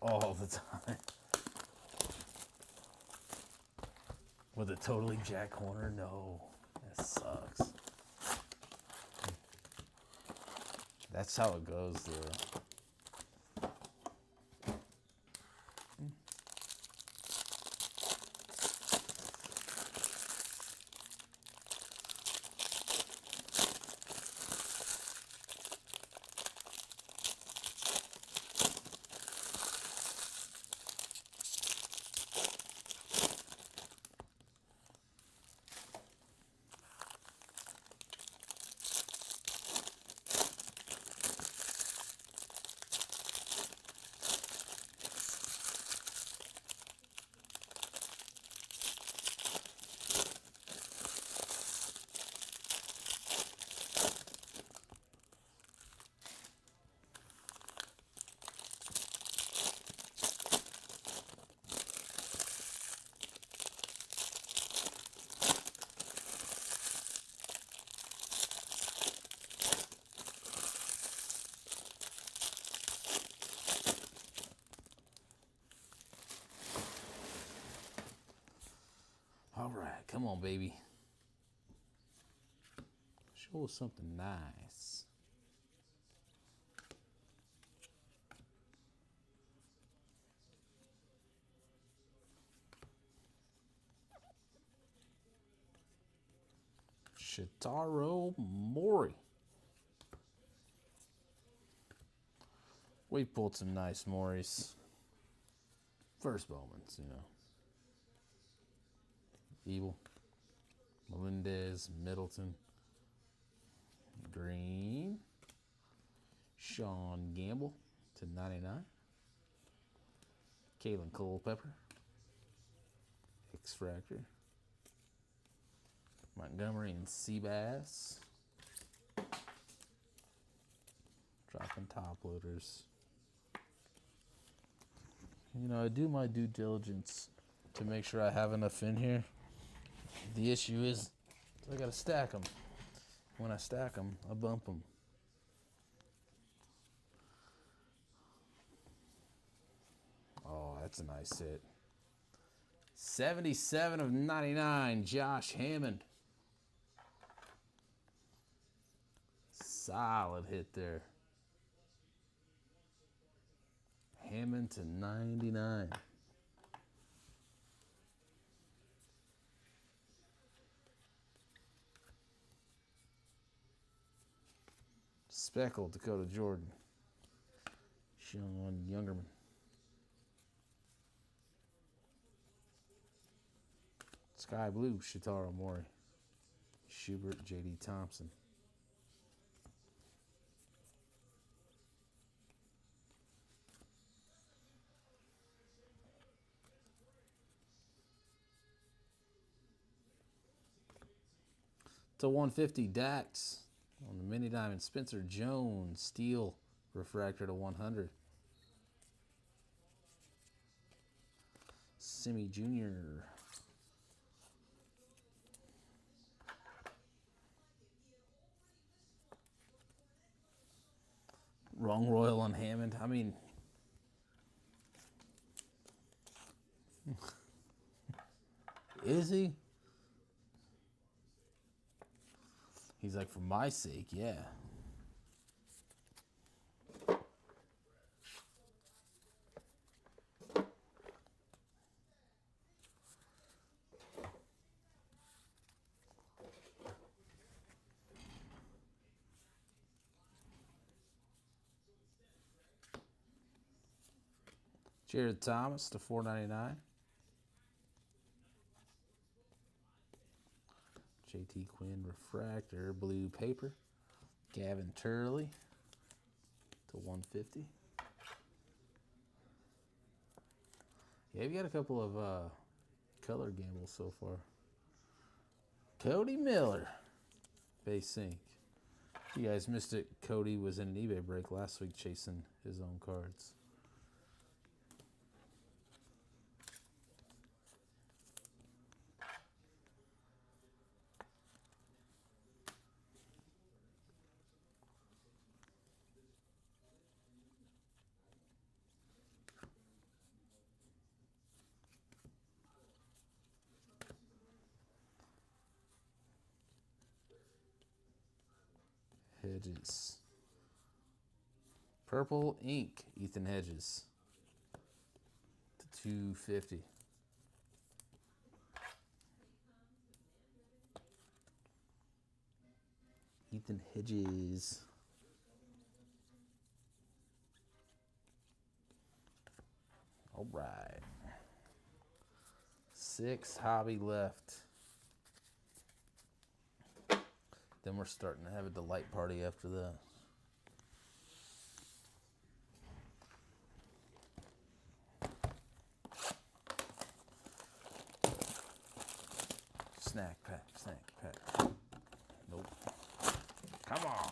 All the time. With a totally jack corner? No. That sucks. That's how it goes, though. All right, come on, baby. Show us something nice. Shitaro Mori. We pulled some nice Moris. First Bowmans, you know. Evil. Melendez, Middleton. Green. Sean Gamble to 99. Kalen Culpepper. X-Fractor. Montgomery and Seabass. Dropping top loaders. You know, I do my due diligence to make sure I have enough in here. The issue is I gotta stack them. When I stack them, I bump them. Oh, that's a nice hit. 77 of 99, Josh Hammond. Solid hit there. Hammond to 99. Speckled Dakota Jordan. Sean Youngerman. Sky Blue, Shitaro Mori. Schubert, J.D. Thompson. To 150, Dax. On the mini diamond, Spencer Jones. Steel, refractor to 100. Simi Jr. Wrong Royal on Hammond. I mean, is he? He's like, for my sake, yeah. Jared Thomas to 499. JT Quinn refractor, blue paper. Gavin Turley to 150. Yeah, we got a couple of color gambles so far. Cody Miller, base sync. If you guys missed it, Cody was in an eBay break last week chasing his own cards. Hedges. Purple ink, Ethan Hedges to 250. Ethan Hedges. All right. 6 hobby left. Then we're starting to have a delight party after that. Snack pack, snack pack. Nope. Come on.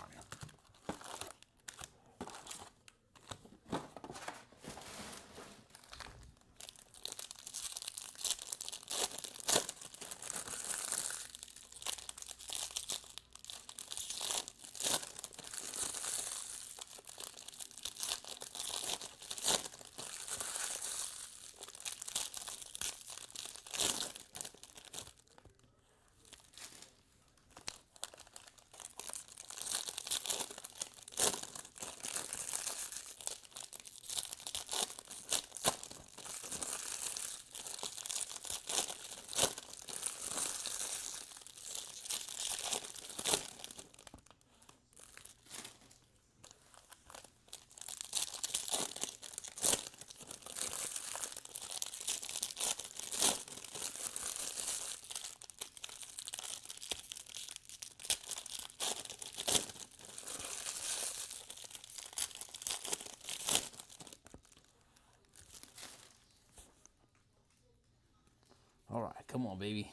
All right, come on, baby.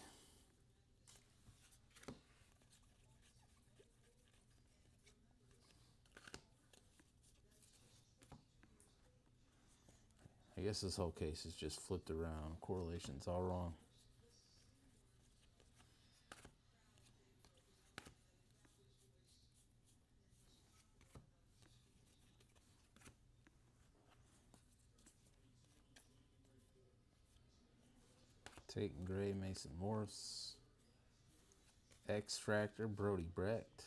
I guess this whole case is just flipped around. Correlation's all wrong. Tate Gray, Mason Morris. X-Fractor, Brody Brecht.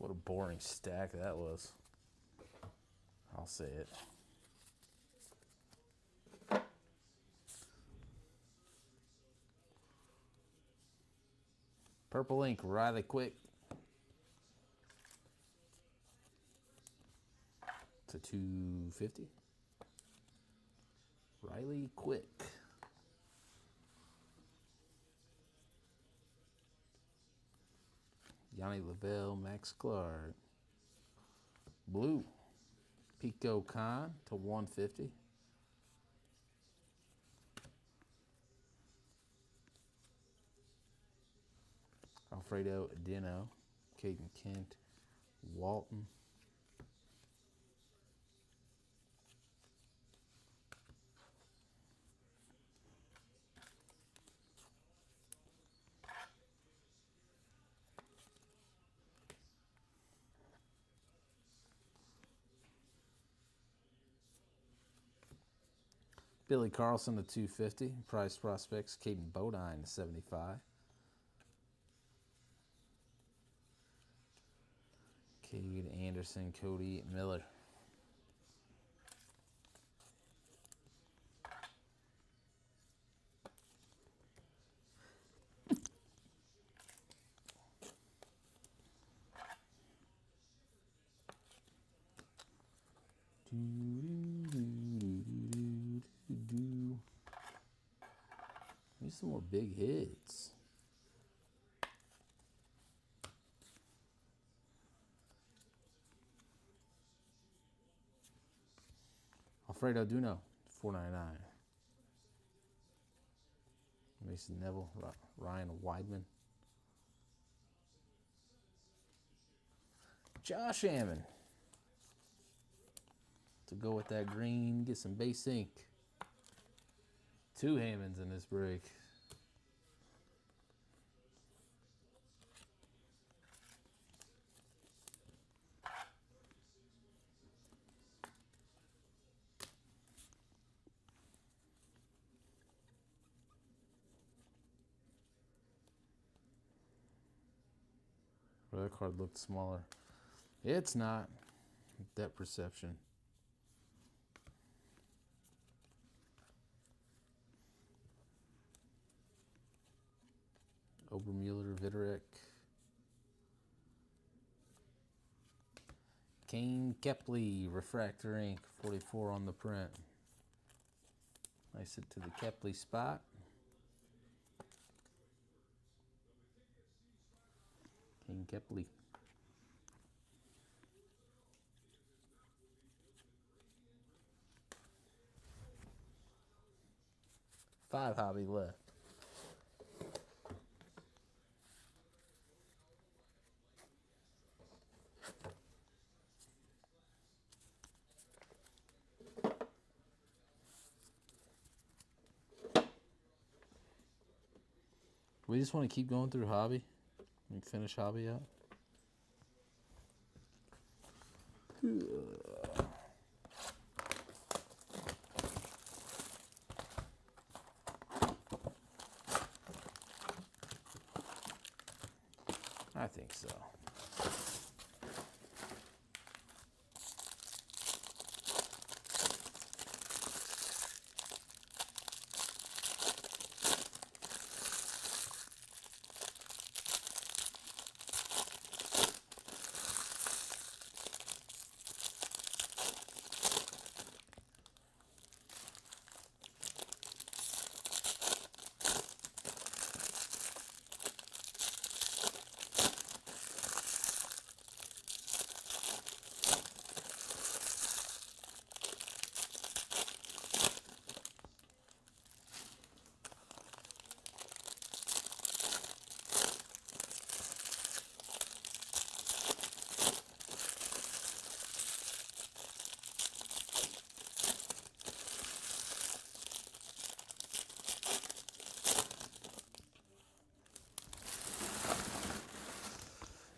What a boring stack that was. I'll say it. Purple ink, Riley Quick. To 250. Riley Quick. Yanni Lavelle, Max Clark. Blue. Pico Khan to 150. Alfredo Dino, Caden Kent, Walton. Billy Carlson to 250. Prize Prospects, Caden Bodine to 75. Cade Anderson, Cody Miller. Need some more big hits. Alfredo Duno, 499. Mason Neville, Ryan Weidman. Josh Hammond. To go with that green, get some base ink. 2 Hammonds in this break. Well, that card looked smaller. It's not. Depth perception. Obermuller, Viderek. Kane Kepley, Refractor ink, 44 on the print. Nice it to the Kepley spot. Kane Kepley. Five hobby left. We just want to keep going through hobby and finish hobby out. I think so.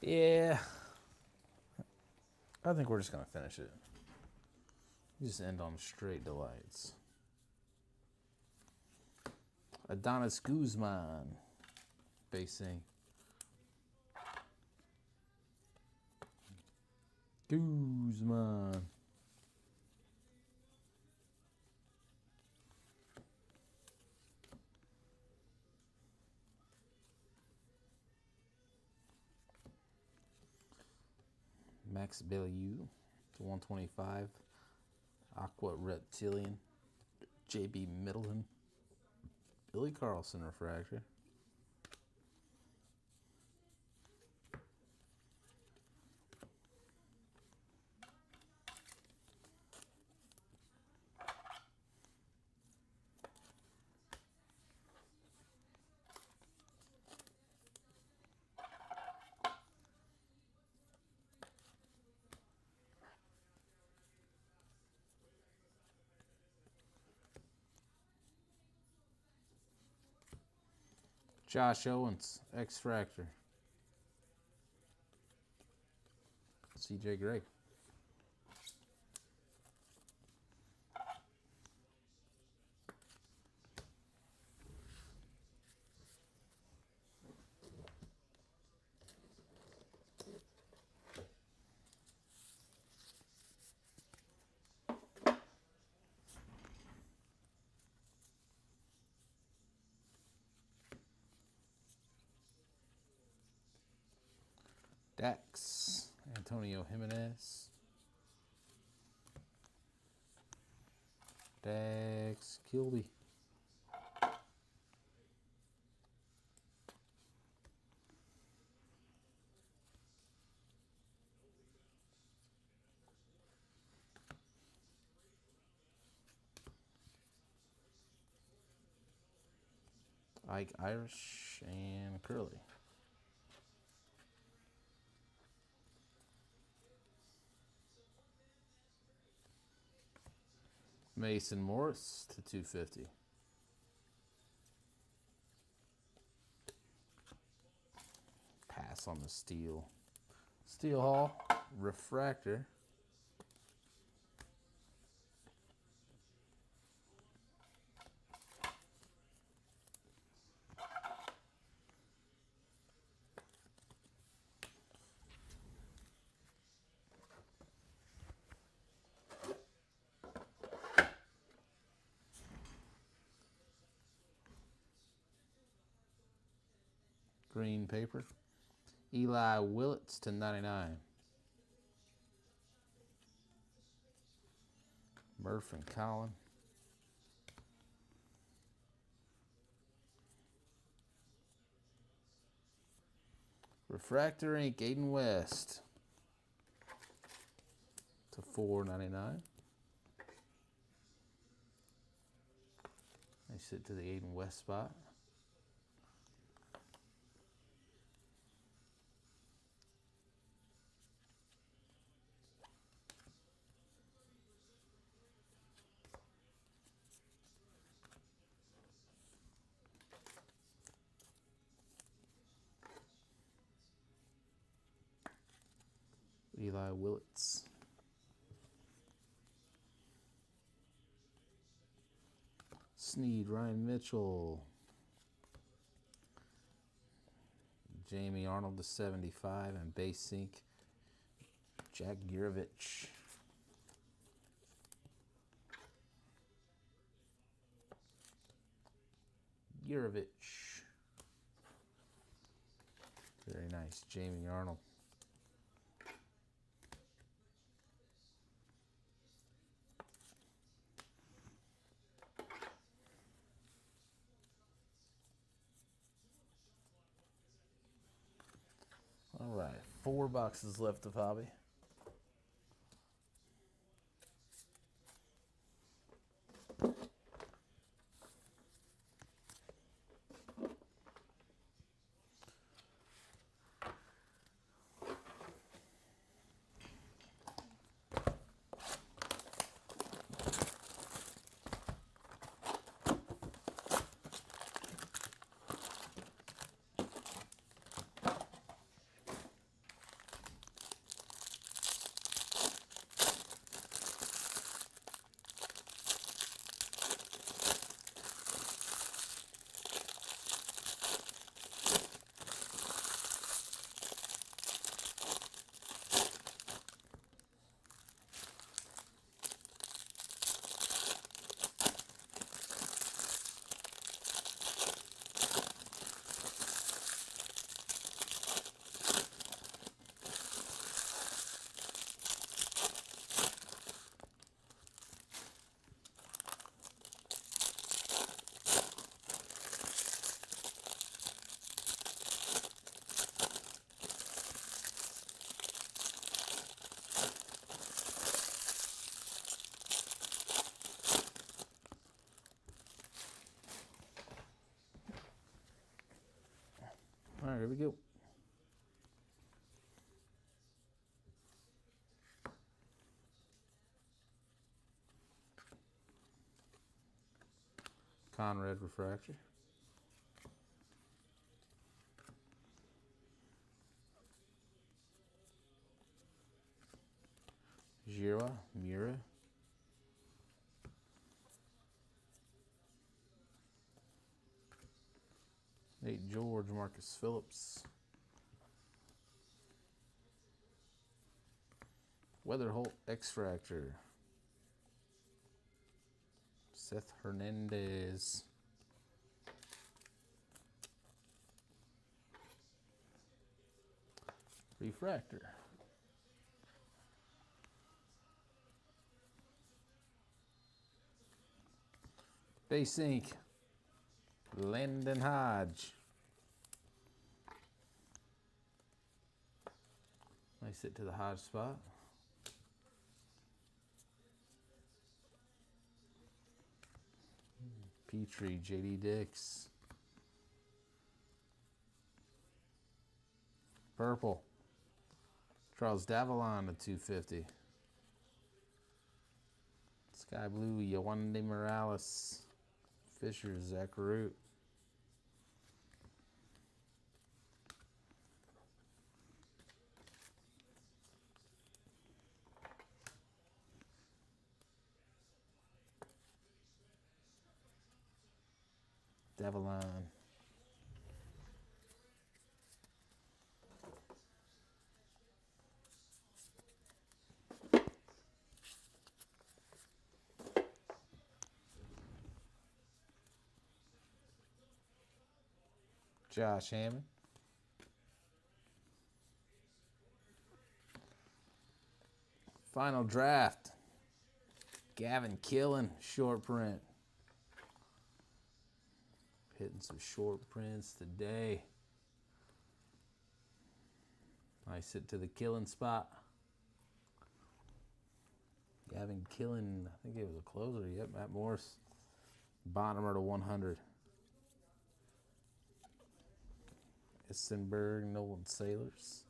Yeah. I think we're just going to finish it. Just end on straight delights. Adonis Guzman. Basing. Guzman. Max Bellew to 125. Aqua Reptilian. JB Middleton. Billy Carlson refractor. Josh Owens, X-Fractor. CJ Gray. Dax, Antonio Jimenez. Dax Kilby. Ike Irish and Curly. Mason Morris to 250. Pass on the steel. Steel Hall, refractor. Green paper. Eli Willits to 99. Murph and Collin. Refractor ink, Aiden West to 4.99. They sit to the Aiden West spot. Eli Willits. Sneed, Ryan Mitchell. Jamie Arnold to 75 and base sync. Jack Girovich. Very nice, Jamie Arnold. All right, 4 boxes left of hobby. right, here we go. Conrad refractor. Jira, Mura. Nate George, Marcus Phillips. Weatherholt X-Fractor. Seth Hernandez. Refractor. Base ink. Landon Hodge. Nice hit to the Hodge spot. Petrie, JD Dix. Purple. Charles Davalon to 250. Sky Blue, Yawande Morales. Fisher, Zach Root. Davalon. Josh Hammond. Final draft. Gavin Killen, short print. Hitting some short prints today. Nice hit to the Killen spot. Gavin Killen, I think it was a closer. Yep, Matt Morris. Bottomer to 100. Isenberg, Nolan Sailors.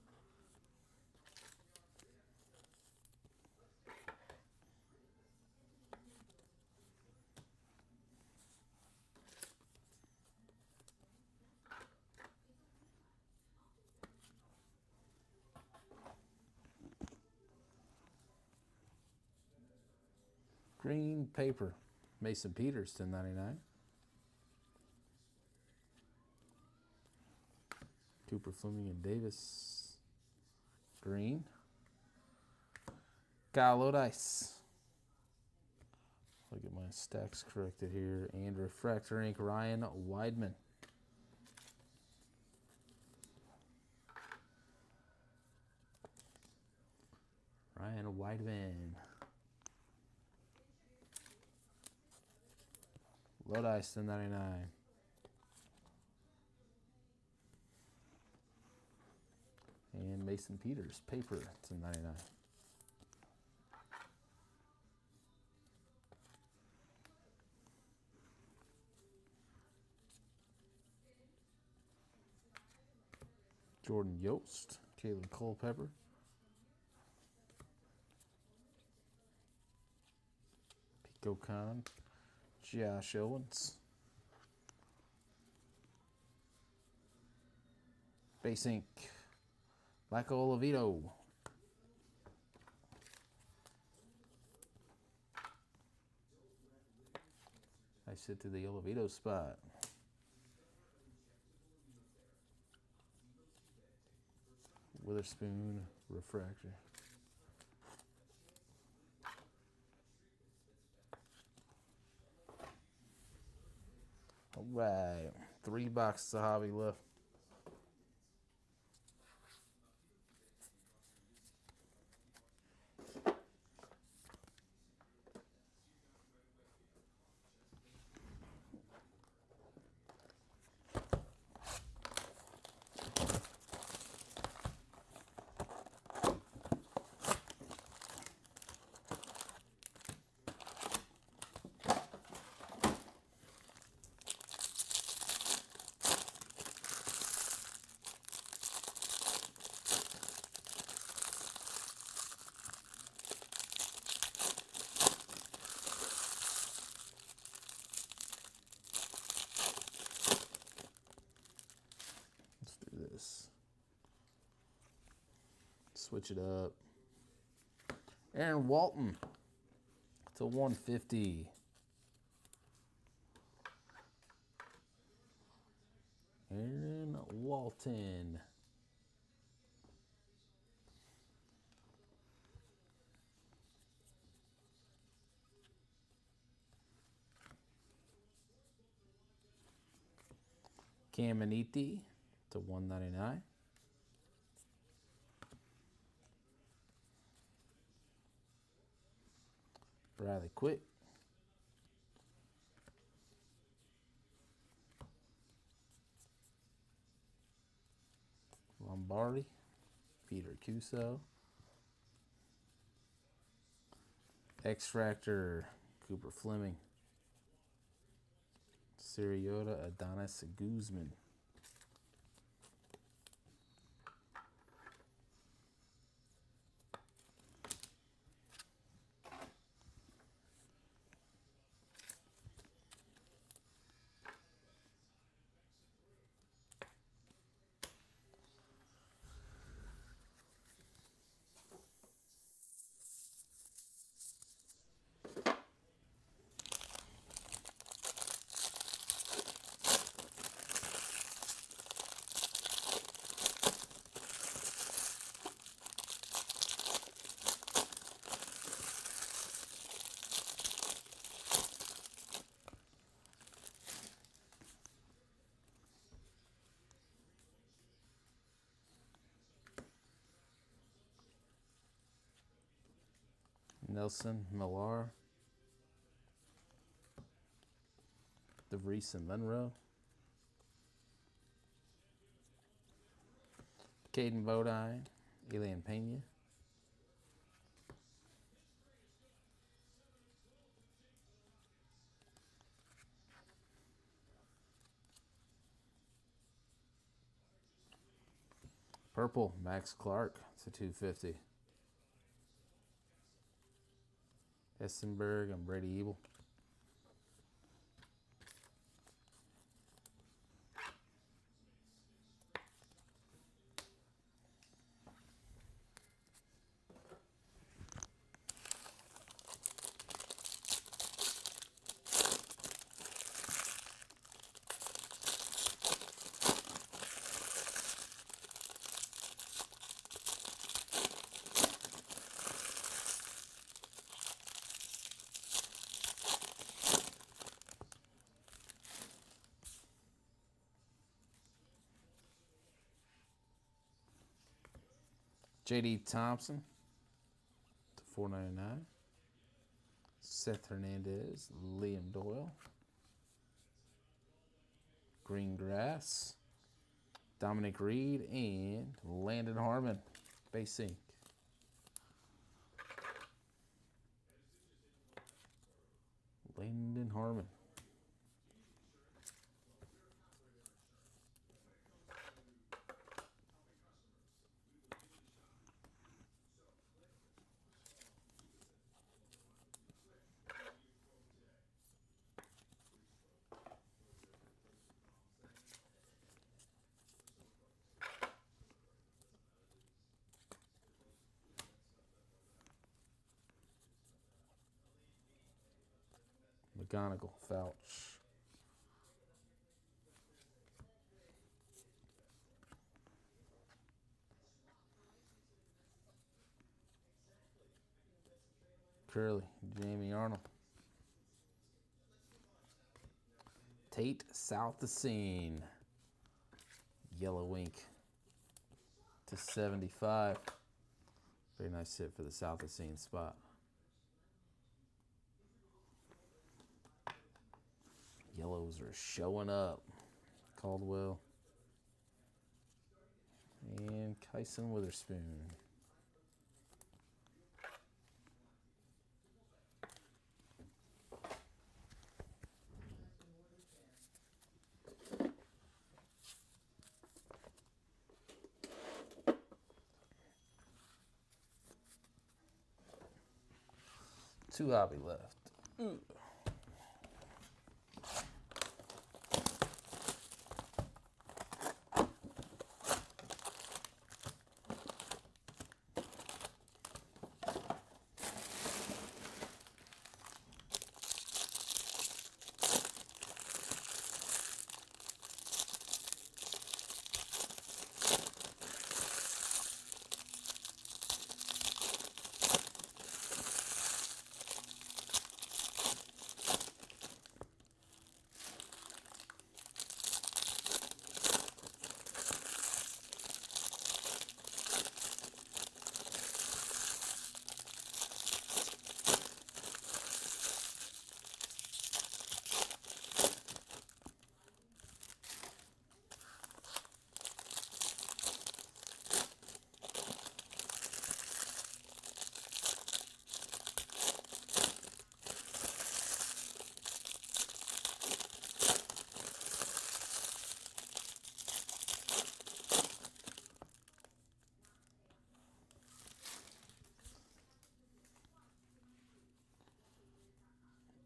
Green paper. Mason Peters, 1099. Cooper Fleming and Davis. Green. Kyle Lodice. I'll get my stacks corrected here. And refractor ink, Ryan Weidman. Ryan Weidman. Lodice, 1099. And Mason Peters, paper, 1099. Jordan Yost, Caleb Culpepper. Pico Khan, Josh Owens. Base ink, Michael Olivito. Nice hit to the Olivito spot. Witherspoon, refractor. All right, 3 boxes of hobby left. Switch it up. Aaron Walton to 150. Aaron Walton. Caminiti to 199. Riley Quick. Lombardi. Peter Cuso. Extractor. Cooper Fleming. Siriota Adonis Guzman. Nelson Millar. DeVries and Monroe. Caden Bodine. Elian Pena. Purple, Max Clark to 250. Essenberg and Brady Ebel. J.D. Thompson to 499. Seth Hernandez, Liam Doyle. Greengrass, Dominic Reed, and Landon Harmon, base ink. Landon Harmon. McGonigal, Fouch. Curly, Jamie Arnold. Tate South the Scene. Yellow ink to 75. Very nice hit for the South the Scene spot. Yellows are showing up. Caldwell. And Kyson Witherspoon. Two hobby left. Ooh.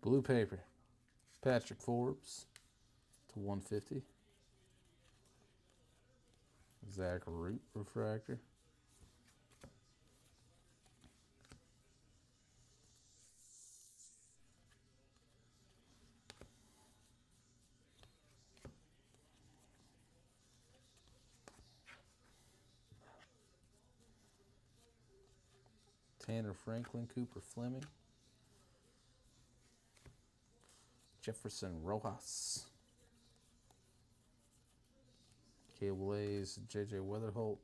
Blue paper. Patrick Forbes to 150. Zach Root refractor. Tanner Franklin, Cooper Fleming. Jefferson Rojas. Cable A's, J.J. Weatherholt.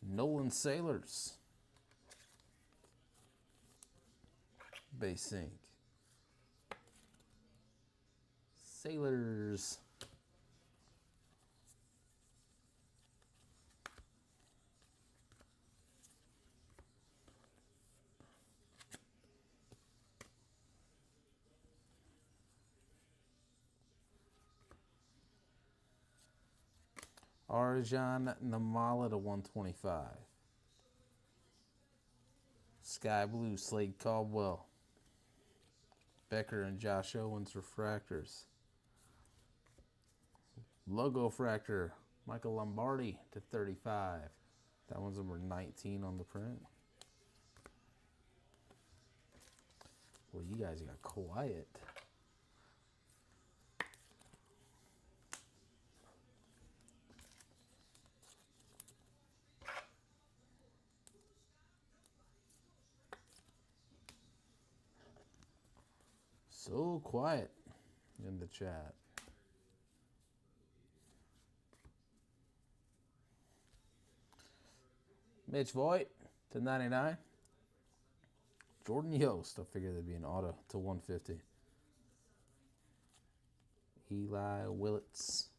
Nolan Sailors. Base ink. Sailors. Arjan Namala to 125. Sky Blue, Slade Caldwell. Becker and Josh Owens refractors. Logo fractor, Michael Lombardi to 35. That one's number 19 on the print. Well, you guys got quiet. So quiet in the chat. Mitch Voigt to 99. Jordan Yost, I figured there'd be an auto to 150. Eli Willits.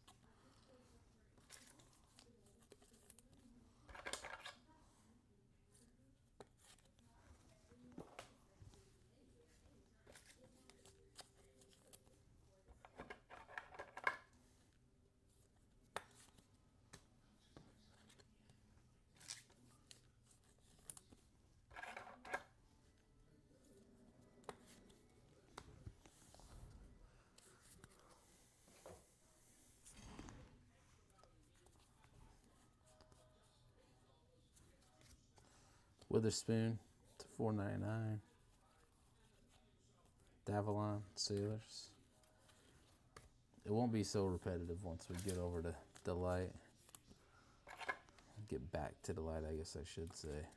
Witherspoon to 499. Davalon Sailors. It won't be so repetitive once we get over to Delight. Get back to Delight, I guess I should say.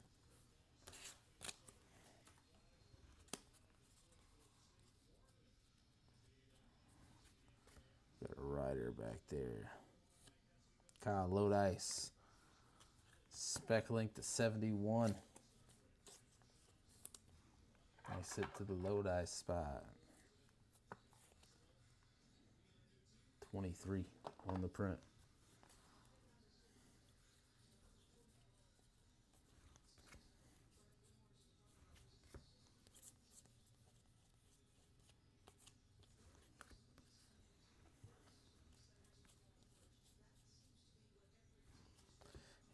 Got a rider back there. Kyle Lodice. Spec Link to 71. I sit to the Lodice spot. 23 on the print.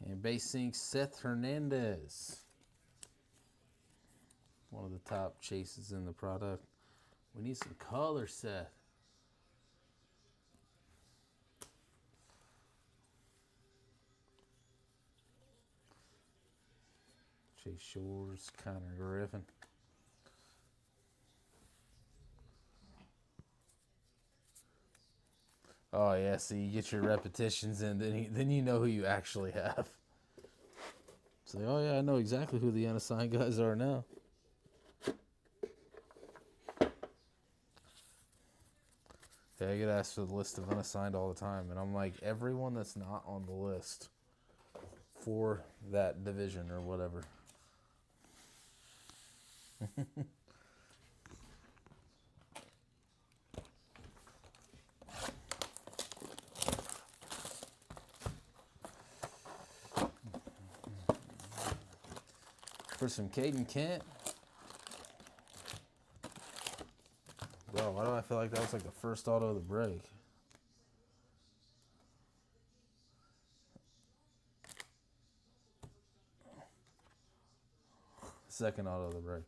And base ink, Seth Hernandez. One of the top chases in the product. We need some color, Seth. Chase Shores, Connor Griffin. Oh yeah, so you get your repetitions in, then you know who you actually have. It's like, oh yeah, I know exactly who the unassigned guys are now. Yeah, I get asked for the list of unassigned all the time, and I'm like, everyone that's not on the list for that division or whatever. For some Caden Kent. Bro, Why do I feel like that was like the first auto of the break? Second auto of the break.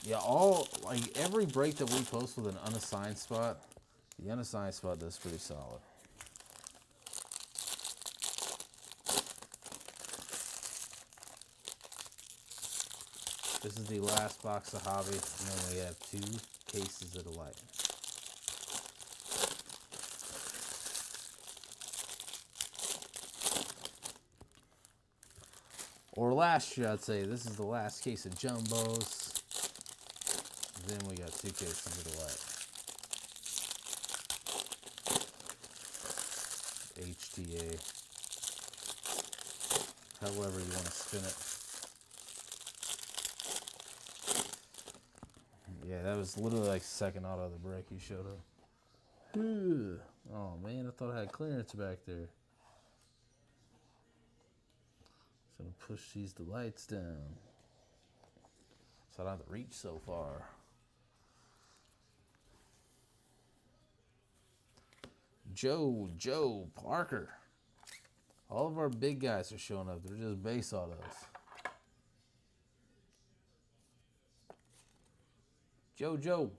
Yeah, every break that we post with an unassigned spot, the unassigned spot does pretty solid. This is the last box of Hobby, and then we have 2 cases of the light. Or last year, I'd say. This is the last case of Jumbos. Then we got 2 cases of the light. HTA. However you want to spin it. Yeah, that was literally like second auto of the break you showed up. Oh man, I thought I had clearance back there. Just gonna push these lights down so I don't have to reach so far. Joe Parker. All of our big guys are showing up. They're just base autos. Joe.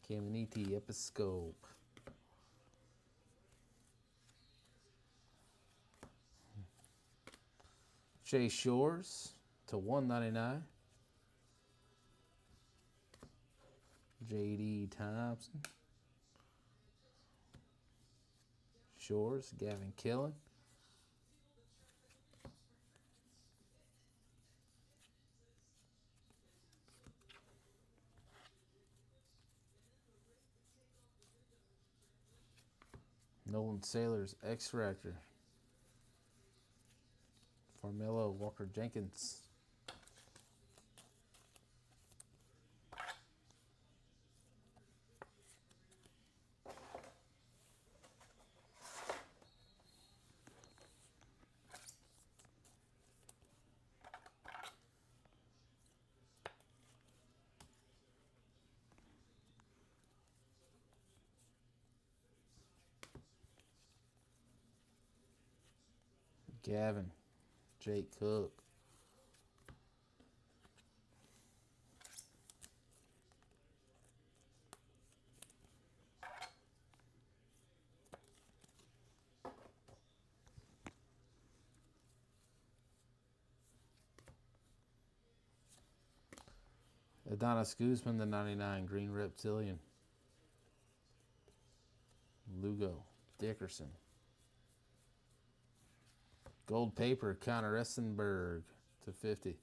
Caminiti Episcope. Chase Shores to 199. J.D. Thompson. Shores, Gavin Killen. Nolan Sailors, X-Fractor. Farmelo Walker Jenkins. Gavin, Jake Cook. Adonis Guzman, the 99, Green Reptilian. Lugo, Dickerson. Gold paper, Connor Essenberg to 50.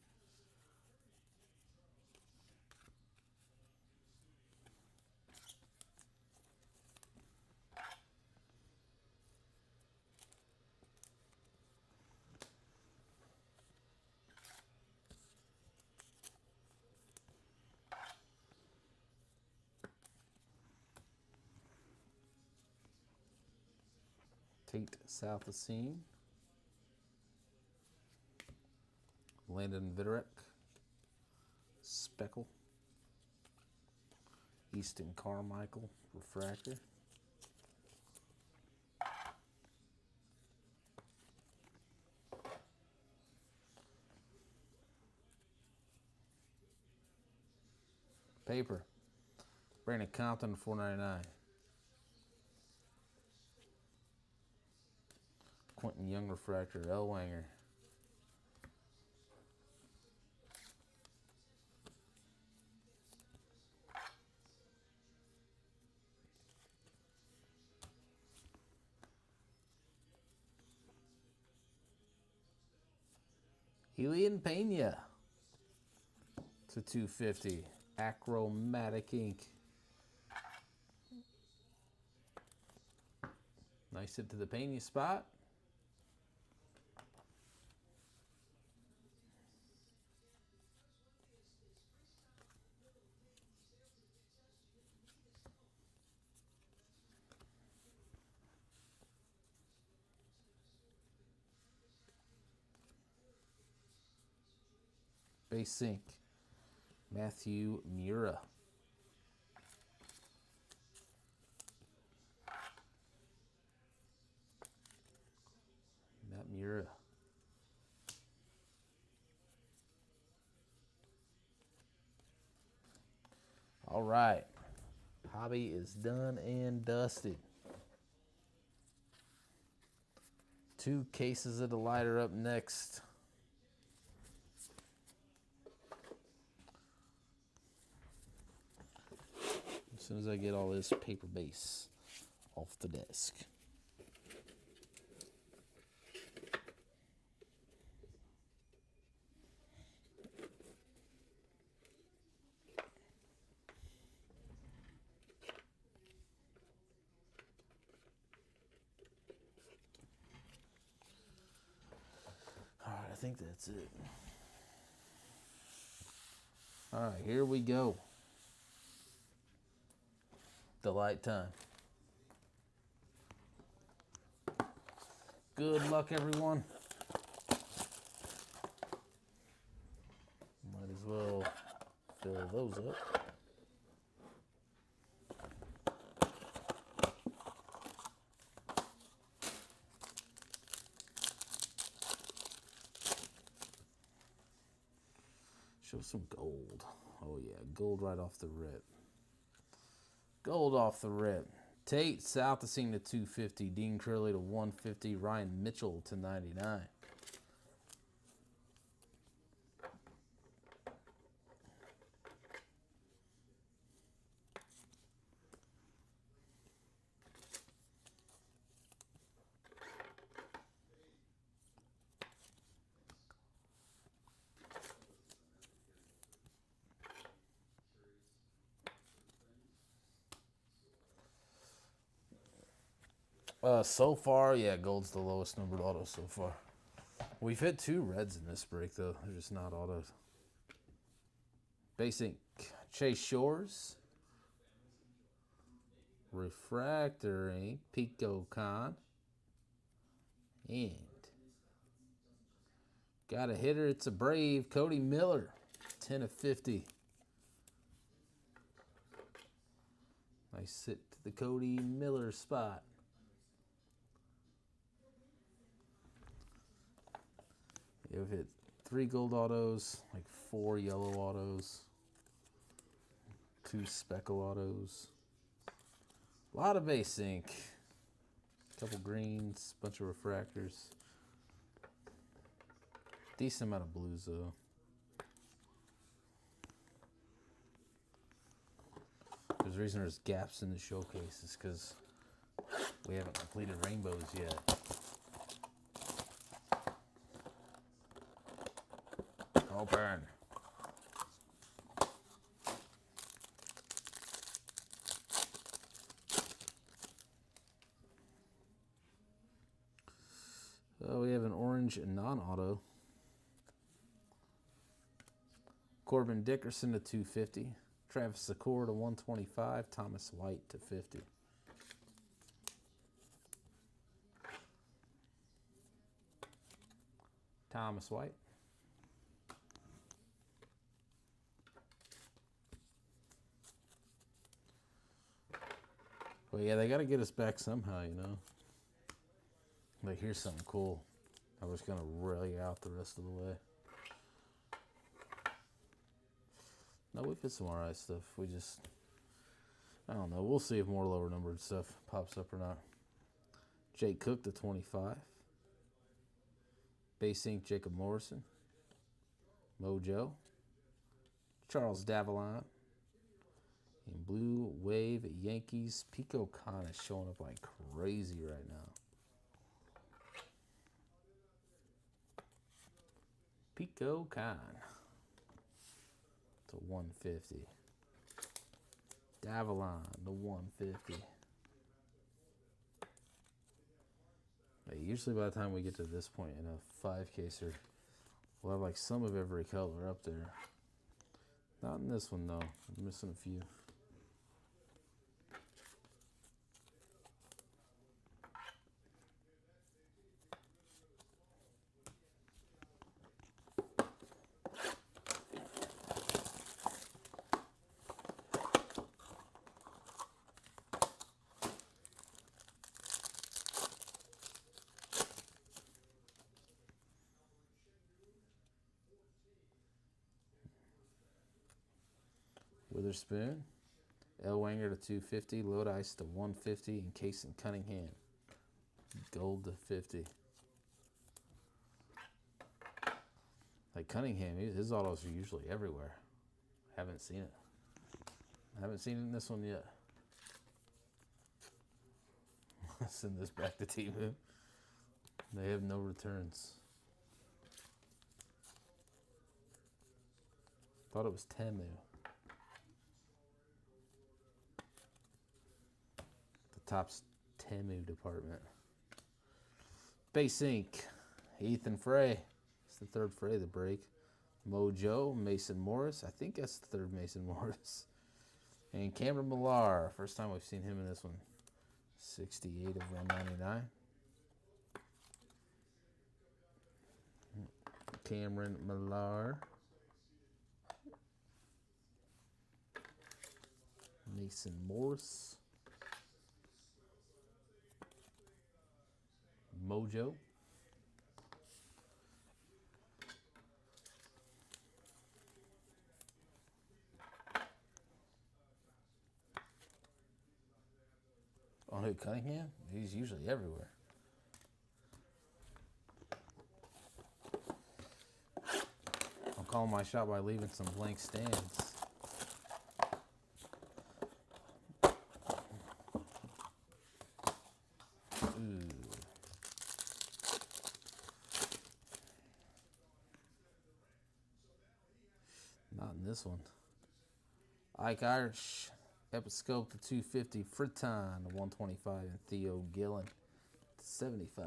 Tate South of Scene. Landon Viderek. Speckle. Easton Carmichael, Refractor. Paper. Brandon Compton, 499. Quentin Young, Refractor, Elwanger. Julian Pena to 250. Achromatic ink. Nice hit to the Pena spot. Base ink. Matthew Mura. Matt Mura. All right. Hobby is done and dusted. 2 cases of the lighter up next. As soon as I get all this paper base off the desk. All right, I think that's it. All right, here we go. The light time. Good luck, everyone. Might as well fill those up. Show some gold. Oh yeah, gold right off the rip. Gold off the rip. Tate South to Scene to 250. Dean Curley to 150. Ryan Mitchell to 99. So far, yeah, gold's the lowest numbered auto so far. We've hit 2 reds in this break, though. They're just not autos. Basic Chase Shores. Refractor ink, Pico Con. And got a hitter, it's a Brave, Cody Miller. 10 of 50. Nice sit to the Cody Miller spot. We've hit 3 gold autos, like 4 yellow autos, 2 speckle autos, a lot of base ink, a couple greens, bunch of refractors, decent amount of blues though. There's a reason there's gaps in the showcase is because we haven't completed rainbows yet. Open. We have an orange non-auto. Corbin Dickerson to 250. Travis Secor to 125. Thomas White to 50. Thomas White. Well, yeah, they got to get us back somehow, you know. Like, here's something cool. I was going to rally out the rest of the way. No, we've hit some alright stuff. We just, I don't know. We'll see if more lower numbered stuff pops up or not. Jake Cook to 25. Base ink Jacob Morrison. Mojo. Charles Davalon. And Blue Wave Yankees. Pico Con is showing up like crazy right now. Pico Con to 150. Davalon to 150. Hey, usually by the time we get to this point in a 5-caser, we'll have like some of every color up there. Not in this one though. I'm missing a few. Witherspoon. Elwanger to 250. Lodice to 150. And Case and Cunningham. Gold to 50. Like Cunningham, his autos are usually everywhere. Haven't seen it. I haven't seen it in this one yet. Send this back to Timu. They have no returns. Thought it was Temu. The top's Temu department. Base Ink. Ethan Frey. It's the third Frey to break. Mojo. Mason Morris. I think that's the third Mason Morris. And Cameron Millar. First time we've seen him in this one. 68 of 199. Cameron Millar. Mason Morris. Mojo. On who, Cunningham? He's usually everywhere. I'll call my shot by leaving some blank stands. Ooh. Not in this one. Ike Irish. Episcope to 250, Friton to 125, and Theo Gillen to 75.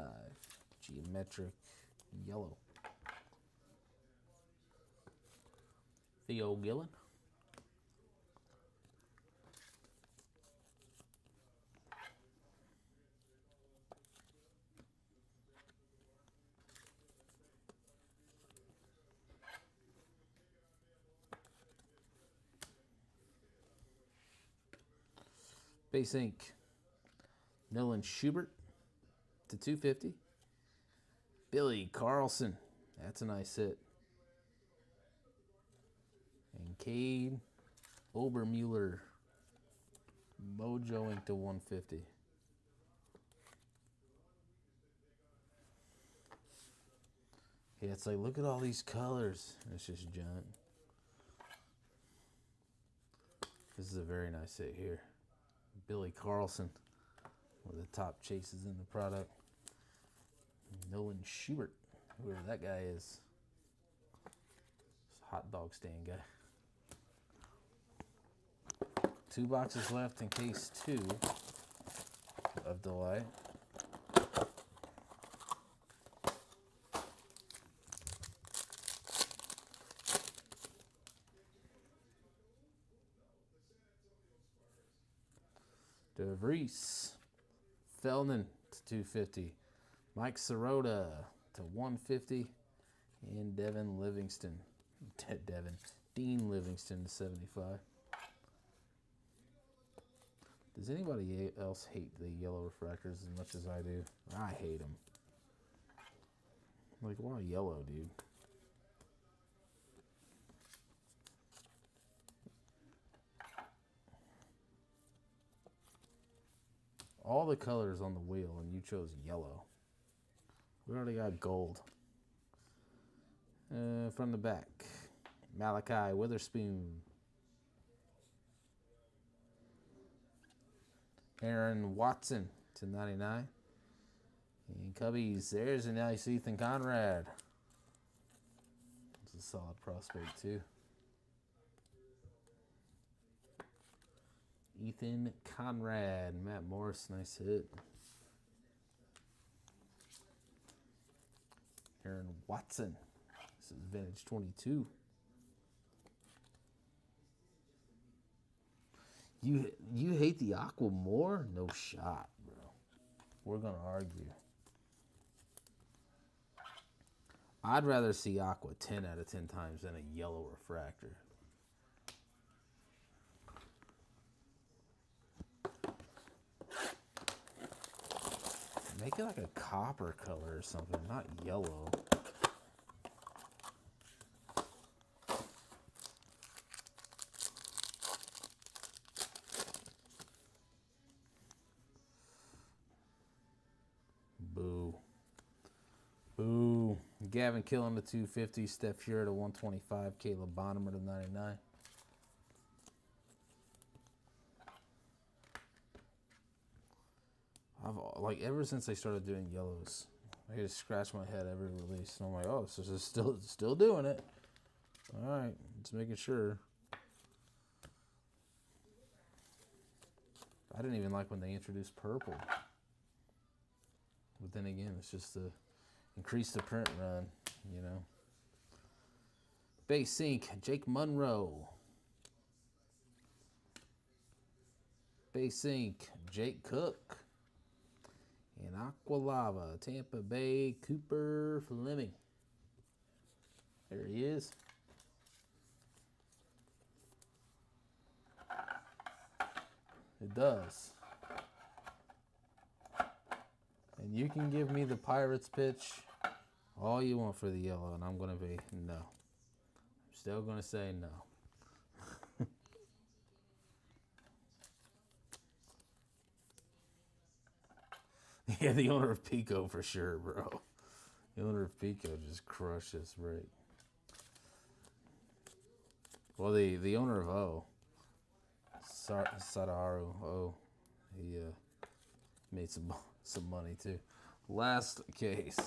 Geometric yellow. Theo Gillen. Base Ink. Nolan Schubert to 250. Billy Carlson. That's a nice hit. And Cade Obermuller. Mojo Ink to 150. Yeah, it's like, look at all these colors. It's just junk. This is a very nice hit here. Billy Carlson, one of the top chases in the product. Nolan Schubert, whoever that guy is. It's a hot dog stand guy. 2 boxes left in case 2 of Delight. DeVries, Feldman to 250, Mike Sirota to 150, and Dean Livingston to 75. Does anybody else hate the yellow refractors as much as I do? I hate them. Like, why yellow, dude? All the colors on the wheel, and you chose yellow. We already got gold. From the back, Malachi Witherspoon. Aaron Watson to 99. And Cubbies, there's a nice Ethan Conrad. It's a solid prospect, too. Ethan Conrad, Matt Morris, nice hit. Aaron Watson, this is vintage 22. You hate the Aqua more? No shot, bro. We're gonna argue. I'd rather see Aqua 10 out of 10 times than a yellow refractor. Make it like a copper color or something, not yellow. Boo. Boo. Gavin Killen to 250. Steph Fury to 125. Caleb Bonham to 99. Like, ever since they started doing yellows, I just scratch my head every release. And I'm like, oh, so it's still doing it. All right, just making sure. I didn't even like when they introduced purple. But then again, it's just to increase the print run, you know. Base ink, Jake Monroe. Base ink, Jake Cook. And Aqualava, Tampa Bay, Cooper Fleming. There he is. It does. And you can give me the Pirates pitch all you want for the yellow, and I'm going to be no. I'm still going to say no. Yeah, the owner of Pico for sure, bro. The owner of Pico just crushed this break. Well, the owner of O, Sadaharu O, he made some money too. Last case.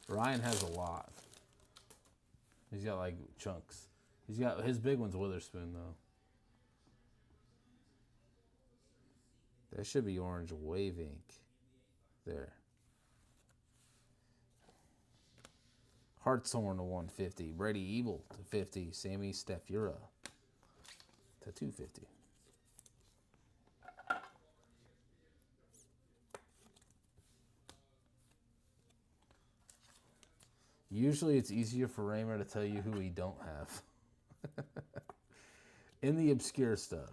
Ryan has a lot. He's got like chunks. He's got his big one's Witherspoon though. That should be orange wave ink. There. Hartshorn to 150. Brady Ebel to 50. Sammy Stefura to 250. Usually it's easier for Raymer to tell you who he don't have. In the obscure stuff.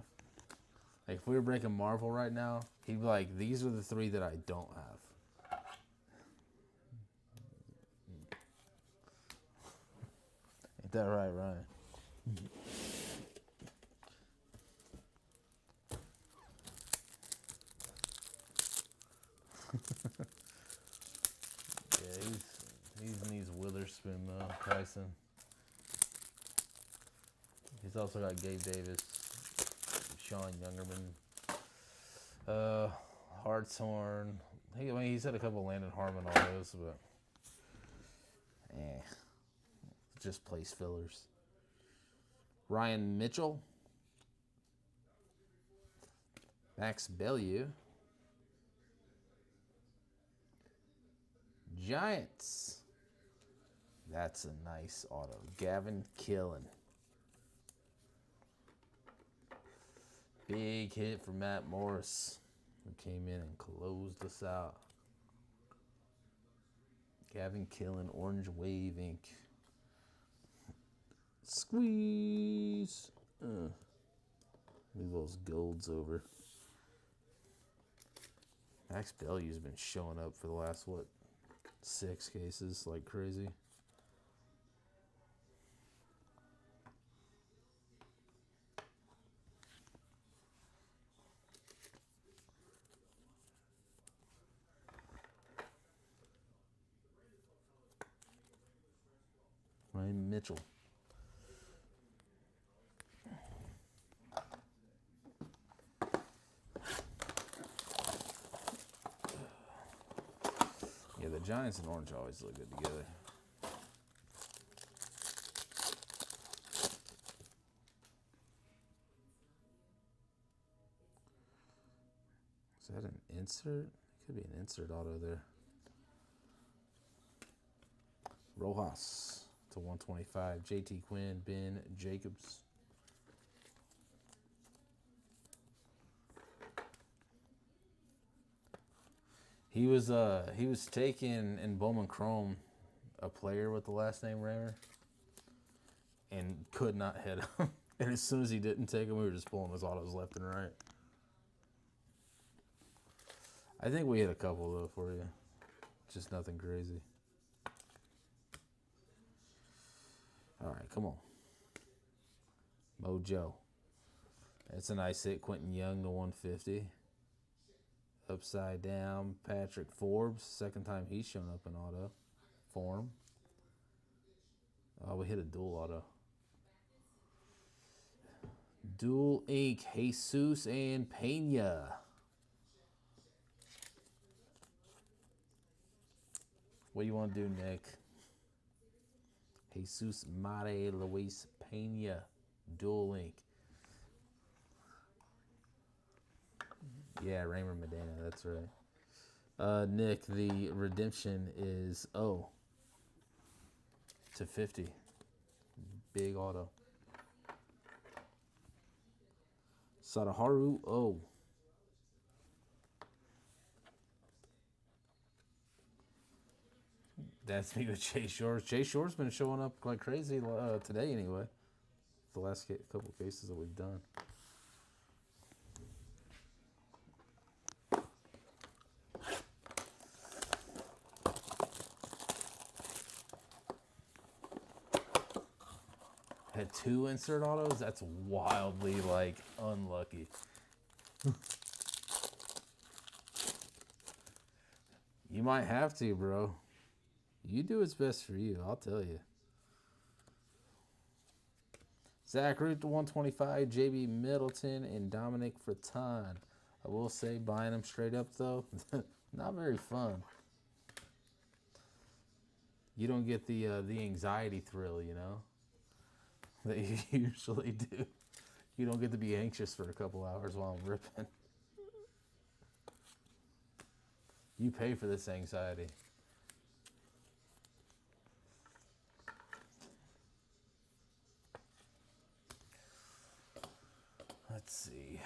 Like if we were breaking Marvel right now, he'd be like, these are the 3 that I don't have. Ain't that right, Ryan? Yeah, he needs Witherspoon though, Tyson. He's also got Gabe Davis, Sean Youngerman, Hartshorn. He's had a couple of Landon Harmon autos, but just place fillers. Ryan Mitchell, Max Bellew, Giants. That's a nice auto. Gavin Killen. Big hit for Matt Morris, who came in and closed us out. Gavin Killen, Orange Wave ink. Squeeze. Move those golds over. Max Bellew's been showing up for the last, 6 cases like crazy. Ryan Mitchell. Yeah, the Giants and orange always look good together. Is that an insert? It could be an insert auto there. Rojas to 125. JT Quinn, Ben Jacobs. He was taking in Bowman Chrome a player with the last name Raymer and could not hit him. And as soon as he didn't take him, we were just pulling his autos left and right. I think we hit a couple though for you. Just nothing crazy. Come on. Mojo. That's a nice hit. Quentin Young to 150. Upside down, Patrick Forbes. Second time he's shown up in auto form. Oh, we hit a dual auto. Dual ink, Jesus and Pena. What do you want to do, Nick? Jesus Mare Luis Pena. Dual ink. Yeah, Raymer Medina, that's right. Nick, the redemption is O to 50. Big auto. Sadaharu O. That's me with Chase Shores. Chase Shores been showing up like crazy today anyway. The last couple cases that we've done. Had 2 insert autos? That's wildly, like, unlucky. You might have to, bro. You do what's best for you, I'll tell you. Zach Root to 125, JB Middleton, and Dominic Fraton. I will say, buying them straight up, though, not very fun. You don't get the anxiety thrill, you know, that you usually do. You don't get to be anxious for a couple hours while I'm ripping. You pay for this anxiety. Let's see.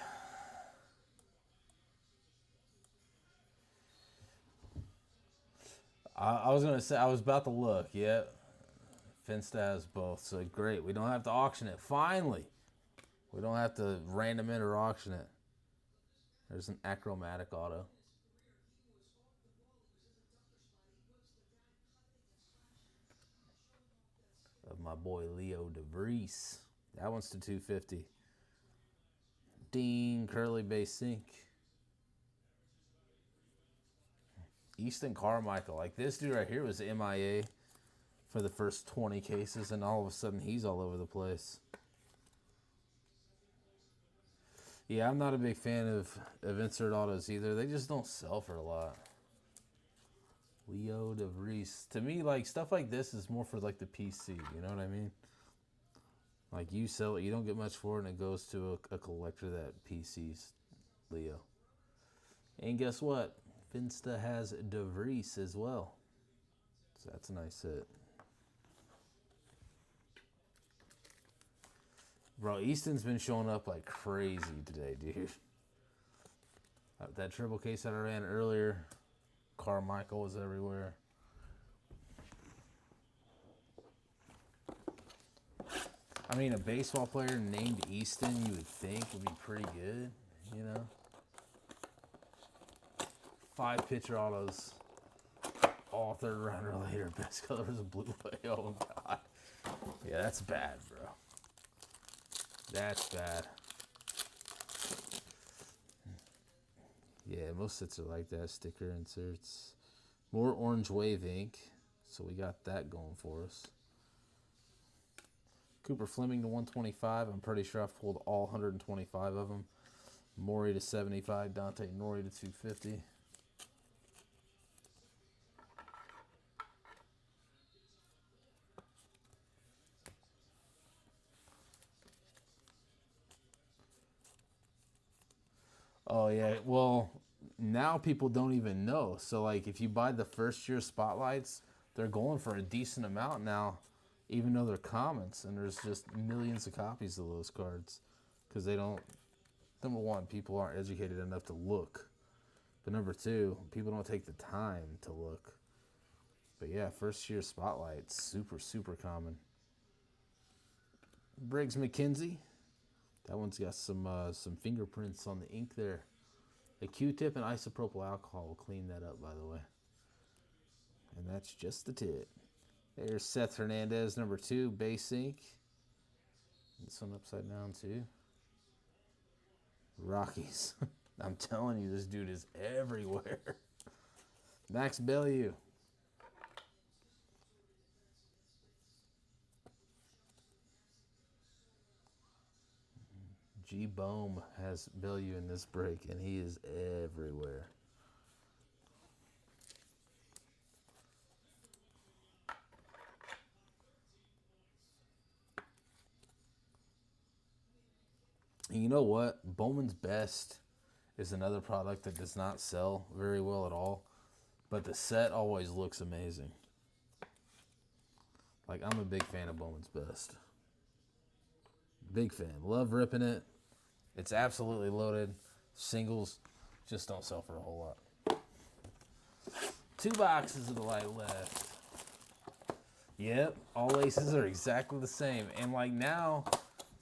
I was going to say, I was about to look. Yeah. Finsta has both. So great. We don't have to auction it. Finally. We don't have to random it or auction it. There's an achromatic auto. Of my boy Leo DeVries. That one's to 250. Dean Curly Base Sink. Easton Carmichael. Like this dude right here was MIA for the first 20 cases, and all of a sudden he's all over the place. Yeah, I'm not a big fan of insert autos either. They just don't sell for a lot. Leo DeVries. To me, like, stuff like this is more for, like, the PC. You know what I mean? Like, you sell it, you don't get much for it, and it goes to a collector that PCs Leo. And guess what? Finsta has DeVries as well. So that's a nice hit. Bro, Easton's been showing up like crazy today, dude. That triple case that I ran earlier, Carmichael was everywhere. I mean, a baseball player named Easton, you would think would be pretty good, you know? 5 pitcher autos, all third rounder later. Best color was a blue whale. Oh, God. Yeah, that's bad, bro. That's bad. Yeah, most sets are like that. Sticker inserts. More orange wave ink. So we got that going for us. Cooper Fleming to 125. I'm pretty sure I've pulled all 125 of them. Maury to 75. Dante Nori to 250. Oh, yeah. Well, now people don't even know. So, like, if you buy the first year spotlights, they're going for a decent amount now, even though they're commons. And there's just millions of copies of those cards because they don't, number one, people aren't educated enough to look. But number two, people don't take the time to look. But yeah, first year spotlights, super, super common. Briggs McKenzie. That one's got some fingerprints on the ink there. A Q-tip and isopropyl alcohol will clean that up, by the way. And that's just the tip. There's Seth Hernandez, number 2, base ink. This one upside down too. Rockies. I'm telling you, this dude is everywhere. Max Bellew. G. Bowman has Bellew in this break, and he is everywhere. And you know what? Bowman's Best is another product that does not sell very well at all, but the set always looks amazing. Like, I'm a big fan of Bowman's Best. Big fan. Love ripping it. It's absolutely loaded. Singles just don't sell for a whole lot. 2 boxes of the light left. Yep, all aces are exactly the same. And like now,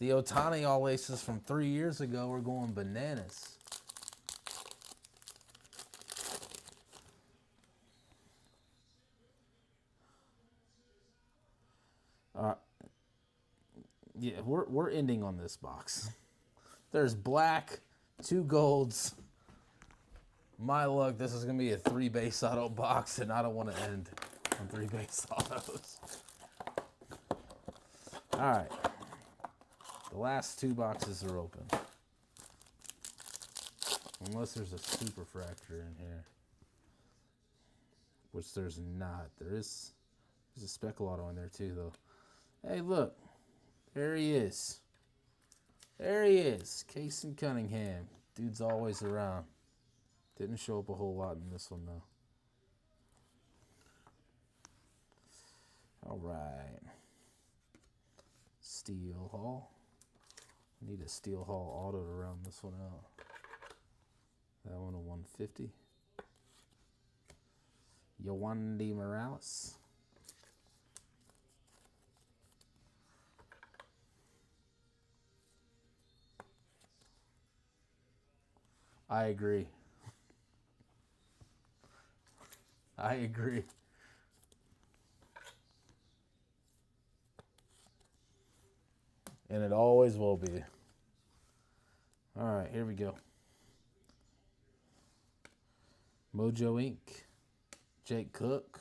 the Ohtani all aces from 3 years ago are going bananas. Yeah, we're ending on this box. There's black, 2 golds. My luck, this is going to be a 3 base auto box, and I don't want to end on 3 base autos. All right. The last 2 boxes are open. Unless there's a super fracture in here. Which there's not. There's a speckle auto in there too, though. Hey, look. There he is. There he is. Casey Cunningham. Dude's always around. Didn't show up a whole lot in this one, though. All right. Steel Hall. Need a Steel Hall auto to round this one out. That one a 150. Yowandy Morales. I agree. I agree. And it always will be. All right, here we go. Mojo Inc. Jake Cook.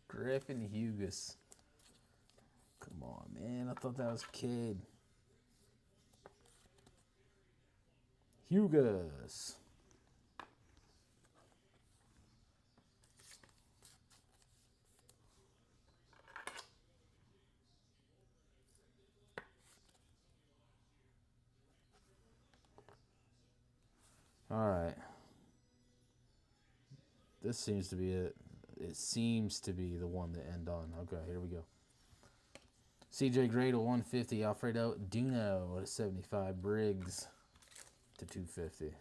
Griffin Hughes. Come on, man. I thought that was Cade. Hughes. All right. This seems to be it. It seems to be the one to end on. Okay, here we go. CJ Gray to 150. Alfredo Duno to 75. Briggs to 250.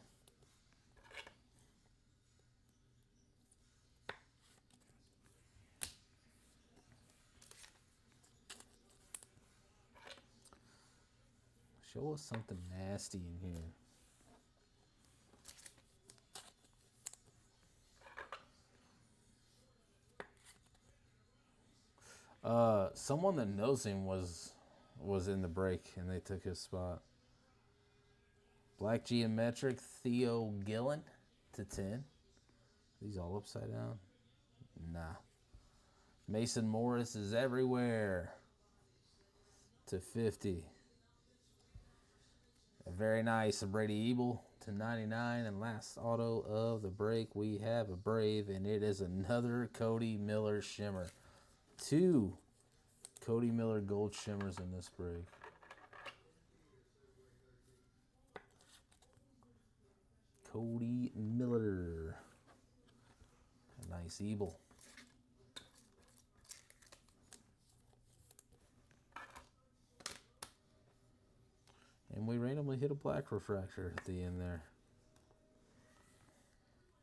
Show us something nasty in here. Someone that knows him was in the break, and they took his spot. Black Geometric, Theo Gillen to 10. These all upside down? Nah. Mason Morris is everywhere to 50. A very nice Brady Ebel to 99. And last auto of the break, we have a Brave, and it is another Cody Miller Shimmer. 2 Cody Miller Gold Shimmers in this break. Cody Miller. A nice Ebel. And we randomly hit a black refractor at the end there.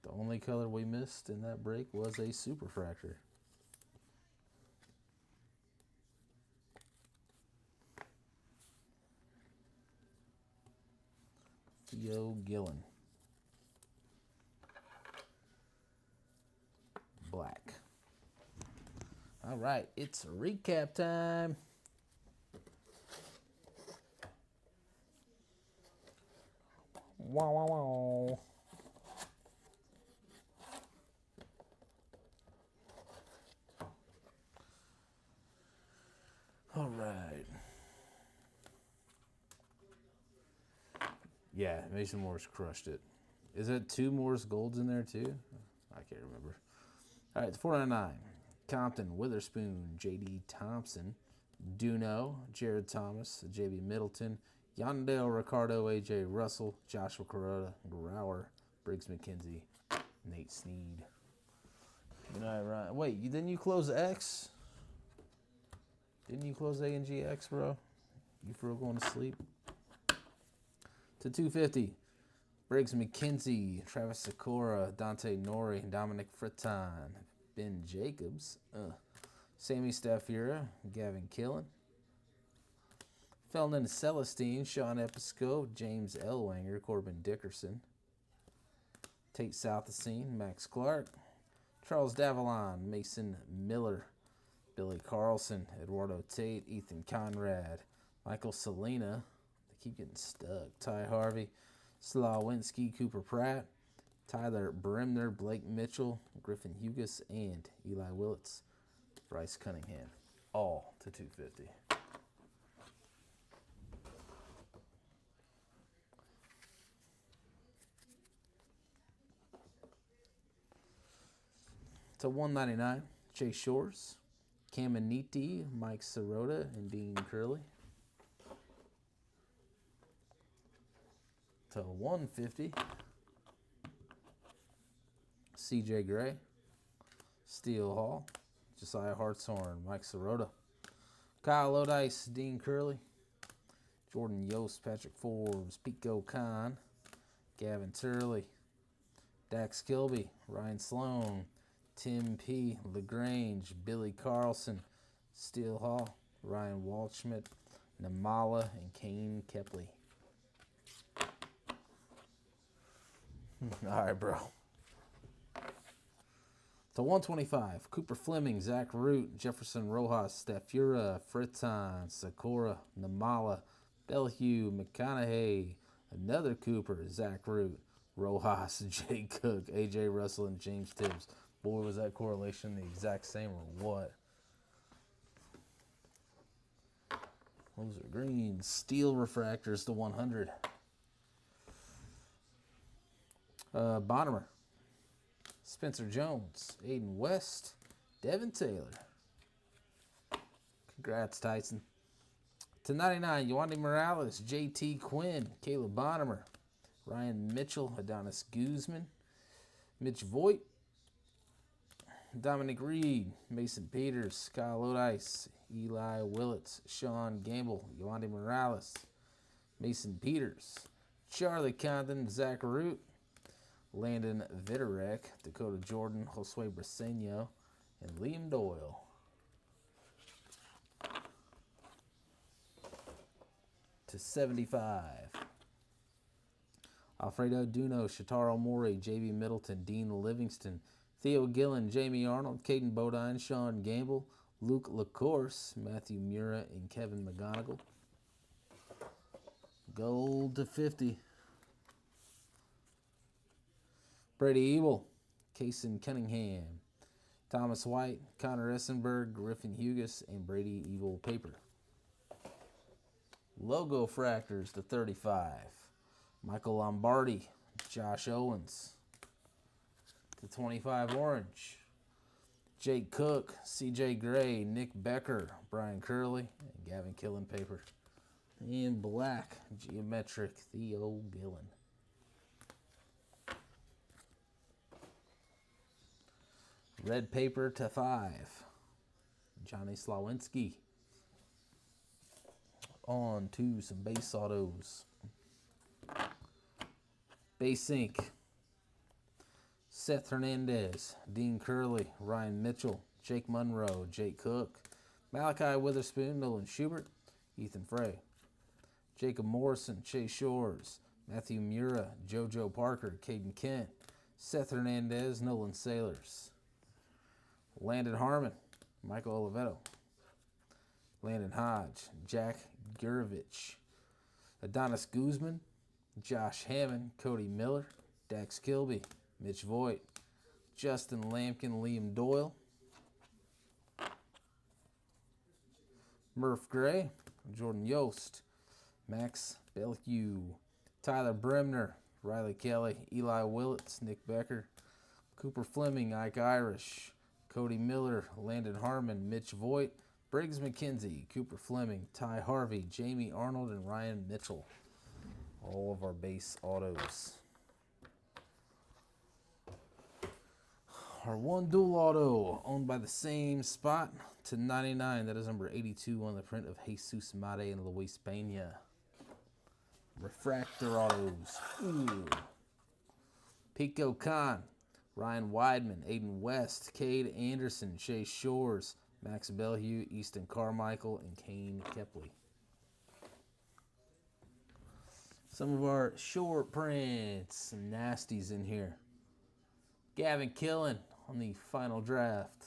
The only color we missed in that break was a super fractor. Theo Gillen. Black. All right, it's recap time. Wow, wow, wow. All right. Yeah, Mason Morris crushed it. Is that 2 Morris Golds in there too? I can't remember. All right, it's 499. Compton, Witherspoon, J.D. Thompson, Duno, Jared Thomas, J.B. Middleton, Yandale Ricardo, A.J. Russell, Joshua Kuroda, Grauer, Briggs McKenzie, Nate Snead. Good night, Ryan. Wait, didn't you close X? Didn't you close A&G X, bro? You for real going to sleep? To 250. Briggs McKenzie, Travis Sikora, Dante Nori, Dominic Fritton, Ben Jacobs, Sammy Staffura, Gavin Killen, Felton Celestine, Sean Episcope, James Ellwanger, Corbin Dickerson, Tate Southacene, Max Clark, Charles Davalon, Mason Miller, Billy Carlson, Eduardo Tate, Ethan Conrad, Michael Salina, they keep getting stuck, Ty Harvey, Slawinski, Cooper Pratt, Tyler Bremner, Blake Mitchell, Griffin Hughes, and Eli Willits, Bryce Cunningham, all to 250. To 199, Chase Shores, Caminiti, Mike Sirota, and Dean Curley. To 150, CJ Gray, Steele Hall, Josiah Hartshorn, Mike Sirota, Kyle Odice, Dean Curley, Jordan Yost, Patrick Forbes, Pico Khan, Gavin Turley, Dax Kilby, Ryan Sloan, Tim P. LaGrange, Billy Carlson, Steele Hall, Ryan Waldschmidt, Namala, and Kane Kepley. All right, bro. To 125, Cooper Fleming, Zach Root, Jefferson Rojas, Staffura, Fritton, Sakura, Namala, Belhue, McConaughey, another Cooper, Zach Root, Rojas, Jay Cook, A.J. Russell, and James Tibbs. Boy, was that correlation the exact same or what? Those are green. Steel refractors to 100. Bonnemer, Spencer Jones, Aiden West, Devin Taylor. Congrats, Tyson. To 99, Yoandi Morales, J.T. Quinn, Caleb Bonnemer, Ryan Mitchell, Adonis Guzman, Mitch Voigt, Dominic Reed, Mason Peters, Kyle Odice, Eli Willits, Sean Gamble, Yoandi Morales, Mason Peters, Charlie Condon, Zach Root, Landon Vitarek, Dakota Jordan, Josue Briseño, and Liam Doyle. To 75. Alfredo Duno, Shataro Morey, J.B. Middleton, Dean Livingston, Theo Gillen, Jamie Arnold, Caden Bodine, Sean Gamble, Luke LaCourse, Matthew Mura, and Kevin McGonigal. Gold to 50. Brady Ebel, Kaysen Cunningham, Thomas White, Connor Essenberg, Griffin Hughes, and Brady Ebel paper. Logo Fractors to 35. Michael Lombardi, Josh Owens. To 25 orange. Jake Cook, CJ Gray, Nick Becker, Brian Curley, and Gavin Killen paper. In black, geometric, Theo Gillen. Red paper to 5. Johnny Slawinski. On to some base autos. Base ink. Seth Hernandez, Dean Curley, Ryan Mitchell, Jake Monroe, Jake Cook, Malachi Witherspoon, Nolan Schubert, Ethan Frey, Jacob Morrison, Chase Shores, Matthew Mura, JoJo Parker, Caden Kent, Seth Hernandez, Nolan Sailors, Landon Harmon, Michael Oliveto. Landon Hodge, Jack Gurevich, Adonis Guzman, Josh Hammond, Cody Miller, Dax Kilby, Mitch Voigt, Justin Lampkin, Liam Doyle, Murph Gray, Jordan Yost, Max Bellew, Tyler Bremner, Riley Kelly, Eli Willits, Nick Becker, Cooper Fleming, Ike Irish, Cody Miller, Landon Harmon, Mitch Voigt, Briggs McKenzie, Cooper Fleming, Ty Harvey, Jamie Arnold, and Ryan Mitchell. All of our base autos. Our one dual auto owned by the same spot to 99. That is number 82 on the print of Jesus Mate and Luis Pena. Refractor autos. Ooh. Pico Khan, Ryan Weidman, Aiden West, Cade Anderson, Shea Shores, Max Bellew, Easton Carmichael, and Kane Kepley. Some of our short prints, some nasties in here. Gavin Killen on the final draft.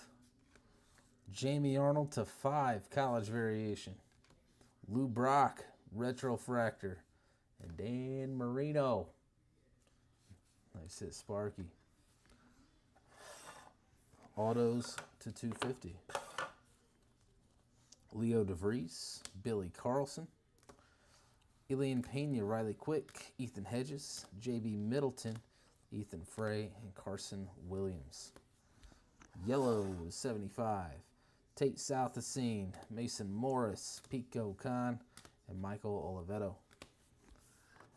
Jamie Arnold to 5, college variation. Lou Brock, retrofractor. And Dan Marino. Nice hit, Sparky. Autos to 250. Leo DeVries, Billy Carlson, Elian Pena, Riley Quick, Ethan Hedges, J.B. Middleton, Ethan Frey, and Carson Williams. Yellow 75. Tate Southacene, Mason Morris, Pico Khan, and Michael Oliveto.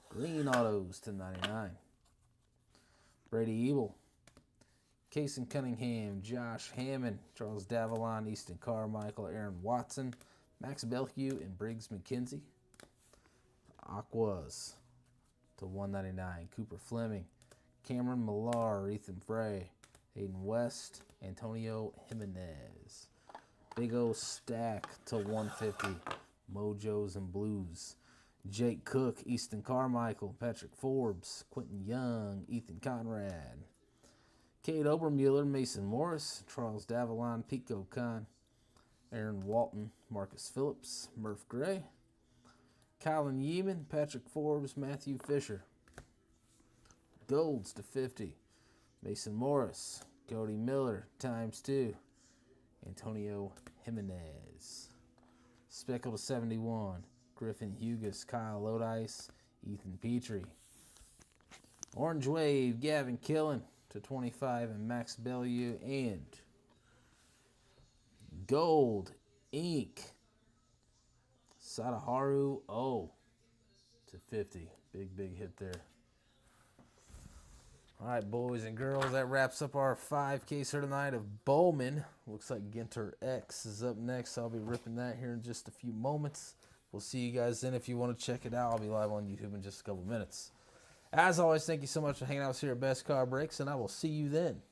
Green autos to 99. Brady Ebel, Kason Cunningham, Josh Hammond, Charles Davalon, Easton Carmichael, Aaron Watson, Max Bellew, and Briggs McKenzie. Aquas to 199. Cooper Fleming, Cameron Millar, Ethan Frey, Hayden West, Antonio Jimenez. Big O stack to 150. Mojos and Blues. Jake Cook, Easton Carmichael, Patrick Forbes, Quentin Young, Ethan Conrad. Cade Obermuller, Mason Morris, Charles Davalon, Pico Khan, Aaron Walton, Marcus Phillips, Murph Gray, Colin Yeeman, Patrick Forbes, Matthew Fisher. Golds to 50. Mason Morris, Cody Miller, ×2. Antonio Jimenez. Speckle to 71. Griffin Hughes, Kyle Lodice, Ethan Petrie. Orange Wave, Gavin Killen to 25, and Max Bellew. And Gold Ink, Sadaharu O to 50. Big hit there. All right, boys and girls, that wraps up our 5K here tonight of Bowman. Looks like Ginter X is up next. I'll be ripping that here in just a few moments. We'll see you guys then. If you want to check it out, I'll be live on YouTube in just a couple minutes. As always, thank you so much for hanging out with us here at Best Car Breaks, and I will see you then.